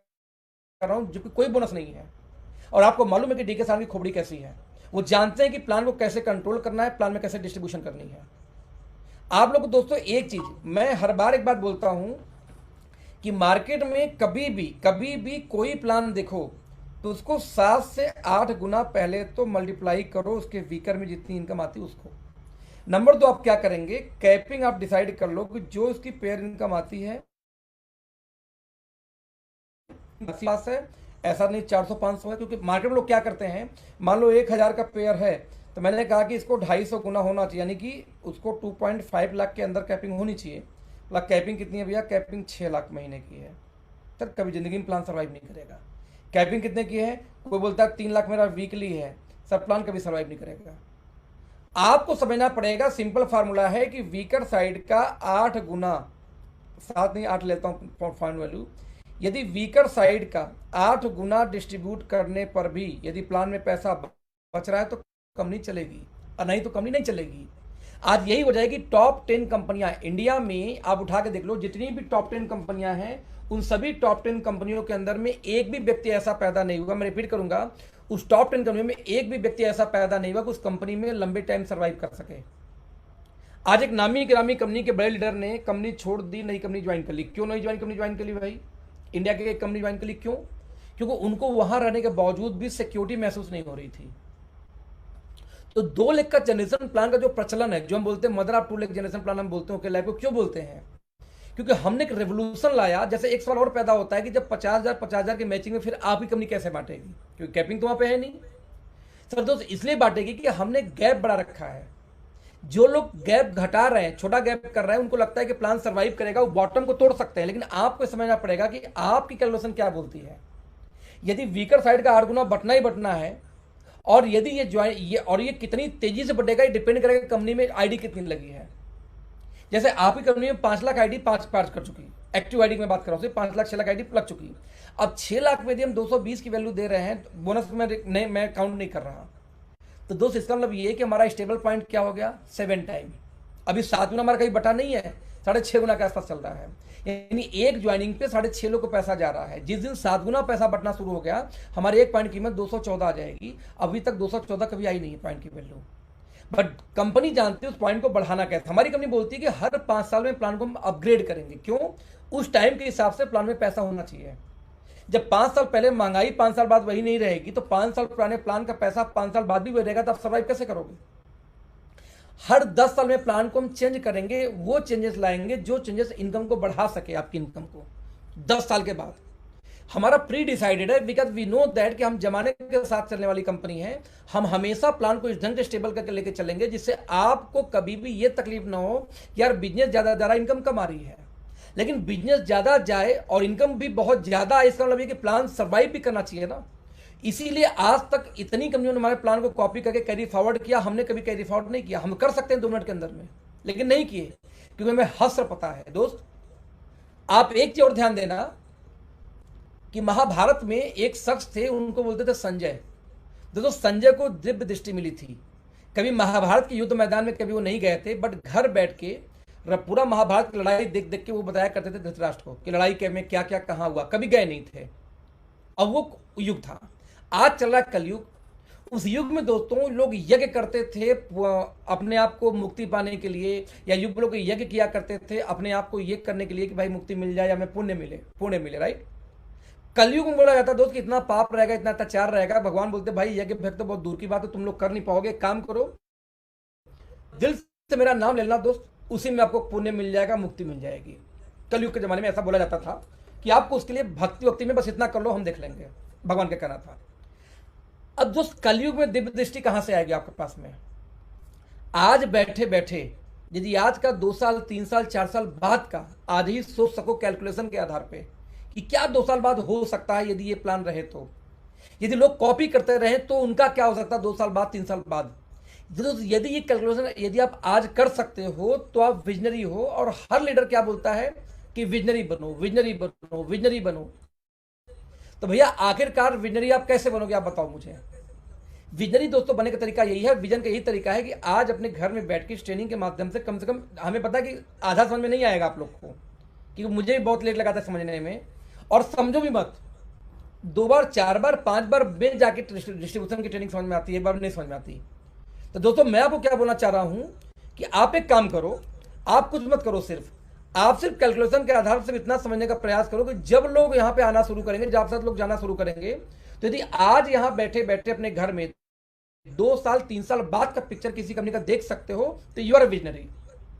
रहा हूँ, जो कि कोई बोनस नहीं है। और आपको मालूम है कि डीके साहब की खोपड़ी कैसी है। वो जानते हैं कि प्लान को कैसे कंट्रोल करना है, प्लान में कैसे डिस्ट्रीब्यूशन करनी है। आप लोग दोस्तों एक चीज मैं हर बार एक बात बोलता हूं कि मार्केट में कभी भी कोई प्लान देखो तो उसको 7 से 8 गुना पहले तो मल्टीप्लाई करो उसके वीकर में जितनी इनकम आती है उसको। नंबर 2, आप क्या करेंगे, कैपिंग आप डिसाइड कर लो कि जो उसकी पेयर इनकम आती है पास है, ऐसा नहीं 400-500 है। क्योंकि मार्केट में लोग क्या करते हैं, मान लो 1000 का पेयर है तो मैंने कहा कि इसको 250 गुना होना चाहिए, यानी कि उसको 2.5 लाख के अंदर कैपिंग होनी चाहिए। मतलब कैपिंग कितनी है भैया, कैपिंग 6 लाख महीने की है। सर कभी जिंदगी में प्लान सर्वाइव नहीं करेगा। कैपिंग कितने की है, कोई बोलता है 3 लाख मेरा वीकली है, सर प्लान कभी सर्वाइव नहीं करेगा। आपको समझना पड़ेगा, सिंपल फार्मूला है कि वीकर साइड का 8 गुना, 7 नहीं 8 लेता हूँ फाइनल वैल्यू, यदि वीकर साइड का 8 गुना डिस्ट्रीब्यूट करने पर भी यदि प्लान में पैसा बच रहा है तो कंपनी चलेगी, और नहीं तो कंपनी नहीं चलेगी। आज यही वजह है कि टॉप 10 कंपनियां इंडिया में, आप उठा के देख लो जितनी भी टॉप 10 कंपनियां हैं, उन सभी टॉप 10 कंपनियों के अंदर में एक भी व्यक्ति ऐसा पैदा नहीं हुआ, मैं रिपीट करूंगा, उस टॉप 10 कंपनियों में एक भी व्यक्ति ऐसा पैदा नहीं हुआ कि उस कंपनी में लंबे टाइम सर्वाइव कर सके। आज एक नामी गिरामी कंपनी के बड़े लीडर ने कंपनी छोड़ दी, नई कंपनी ज्वाइन कर ली। क्यों नई कंपनी ज्वाइन कर ली भाई, इंडिया के एक कंपनी ज्वाइन कर ली, क्यों? क्योंकि उनको वहां रहने के बावजूद भी सिक्योरिटी महसूस नहीं हो रही थी। तो 2 लाख का जनरेशन प्लान का जो प्रचलन है, जो हम बोलते हैं mother of 2 lakh generation plan हम बोलते हैं, लाइफ को क्यों बोलते हैं? क्योंकि हमने एक रेवोल्यूशन लाया। जैसे एक सवाल और पैदा होता है कि जब 50,000 की मैचिंग में फिर आप ही कंपनी कैसे बांटेगी, क्योंकि कैपिंग तो वहां पे है नहीं। सर दोस्त इसलिए बांटेगी कि हमने गैप बढ़ा रखा है। जो लोग गैप घटा रहे हैं, छोटा गैप कर रहे हैं, उनको लगता है कि प्लान सर्वाइव करेगा, वो बॉटम को तोड़ सकते हैं। लेकिन आपको समझना पड़ेगा कि आपकी कैलकुलेशन क्या बोलती है। यदि वीकर साइड का 8 गुना बटना ही बटना है, और यदि ये कितनी तेजी से बढ़ेगा, ये डिपेंड करेगा कंपनी में आईडी कितनी लगी है। जैसे आपकी कंपनी में 5 लाख आईडी पांच कर चुकी, एक्टिव आईडी की मैं बात कर रहा हूँ, 5 लाख 6 लाख आईडी लग चुकी। अब 6 लाख में यदि हम 220 की वैल्यू दे रहे हैं, बोनस में मैं काउंट नहीं कर रहा, तो दोस्त इसका मतलब ये है कि हमारा स्टेबल पॉइंट क्या हो गया, 7 टाइम। अभी 7 गुना हमारा कहीं बटा नहीं है, 6.5 गुना के आसपास चल रहा है। यानी एक ज्वाइनिंग पे 6.5 लोग को पैसा जा रहा है। जिस दिन 7 गुना पैसा बटना शुरू हो गया, हमारे एक पॉइंट की कीमत 214 आ जाएगी। अभी तक 214 कभी आई नहीं है पॉइंट की वैल्यू, बट कंपनी जानती है उस पॉइंट को बढ़ाना कैसे। हमारी कंपनी बोलती है कि हर 5 साल में प्लान को हम अपग्रेड करेंगे। क्यों? उस टाइम के हिसाब से प्लान में पैसा होना चाहिए। जब 5 साल पहले महंगाई 5 साल बाद वही नहीं रहेगी, तो 5 साल पुराने प्लान का पैसा 5 साल बाद भी वही रहेगा, तो आप सर्वाइव कैसे करोगे? हर 10 साल में प्लान को हम चेंज करेंगे, वो चेंजेस लाएंगे जो चेंजेस इनकम को बढ़ा सके, आपकी इनकम को 10 साल के बाद। हमारा प्री डिसाइडेड है, बिकॉज वी नो दैट कि हम जमाने के साथ चलने वाली कंपनी है। हम हमेशा प्लान को इस ढंग से स्टेबल करके लेके चलेंगे जिससे आपको कभी भी ये तकलीफ ना हो कि यार बिजनेस ज्यादा इनकम कम आ रही है। लेकिन बिजनेस ज्यादा जाए और इनकम भी बहुत ज्यादा, इसका मतलब ये कि प्लान सर्वाइव भी करना चाहिए ना। इसीलिए आज तक इतनी कंपनियों ने हमारे प्लान को कॉपी करके कैरी फॉरवर्ड किया, हमने कभी कैरी फॉरवर्ड नहीं किया। हम कर सकते हैं 2 मिनट के अंदर में, लेकिन नहीं किए, क्योंकि हमें हस्र पता है। दोस्त आप एक चीज और ध्यान देना कि महाभारत में एक शख्स थे, उनको बोलते थे संजय। दोस्तों संजय को दिव्य दृष्टि मिली थी। कभी महाभारत के युद्ध मैदान में कभी वो नहीं गए थे, बट घर बैठ के पूरा महाभारत की लड़ाई देख देख के वो बताया करते थे धृतराष्ट्र को कि लड़ाई के में क्या क्या कहां हुआ। कभी गए नहीं थे। अब वो युग था, आज चल रहा है कलयुग। उस युग में दोस्तों लोग यज्ञ करते थे अपने आप को मुक्ति पाने के लिए, या युग लोग यज्ञ किया करते थे अपने आप को ये करने के लिए कि भाई मुक्ति मिल जाए या हमें पुण्य मिले, राइट। कलयुग में बोला जाता है दोस्त कि इतना पाप रहेगा, इतना अत्याचार रहेगा। भगवान बोलते भाई यज्ञ भक्त तो बहुत दूर की बात है, तुम लोग कर नहीं पाओगे। काम करो, दिल से मेरा नाम ले लेना दोस्त, उसी में आपको पुण्य मिल जाएगा, मुक्ति मिल जाएगी। कलयुग के जमाने में ऐसा बोला जाता था कि आपको उसके लिए भक्ति वक्ति में बस इतना कर लो, हम देख लेंगे, भगवान का कहना था। अब दोस्त कलयुग में दिव्य दृष्टि कहां से आएगी आपके पास में? आज बैठे बैठे यदि आज का 2 साल 3 साल 4 साल बाद का आज ही सोच सको कैलकुलेशन के आधार पे कि क्या 2 साल बाद हो सकता है यदि ये प्लान रहे, तो यदि लोग कॉपी करते रहे तो उनका क्या हो सकता है 2 साल बाद 3 साल बाद। यदि ये कैलकुलेशन यदि आप आज कर सकते हो तो आप विजनरी हो। और हर लीडर क्या बोलता है कि विजनरी बनो, विजनरी बनो, विजनरी बनो। तो भैया आखिरकार विजनरी आप कैसे बनोगे, आप बताओ मुझे। विजनरी दोस्तों बनने का तरीका यही है, विजन का यही तरीका है कि आज अपने घर में बैठ के इस ट्रेनिंग के माध्यम से कम हमें पता है कि आधा समझ में नहीं आएगा आप लोग को, क्योंकि मुझे भी बहुत लेट लगा था समझने में, और समझो भी मत, 2 बार 4 बार 5 बार में जाके डिस्ट्रीब्यूशन की ट्रेनिंग समझ में आती है, एक बार नहीं समझ में आती। तो दोस्तों मैं आपको क्या बोलना चाह रहा हूं कि आप एक काम करो, आप कुछ मत करो, आप सिर्फ कैलकुलेशन के आधार पर सिर्फ इतना समझने का प्रयास करो कि जब लोग यहां पे आना शुरू करेंगे, जब आप साथ लोग जाना शुरू करेंगे, तो यदि आज यहां बैठे बैठे अपने घर में 2 साल 3 साल बाद का पिक्चर किसी कंपनी का देख सकते हो, तो यू आर विजनरी।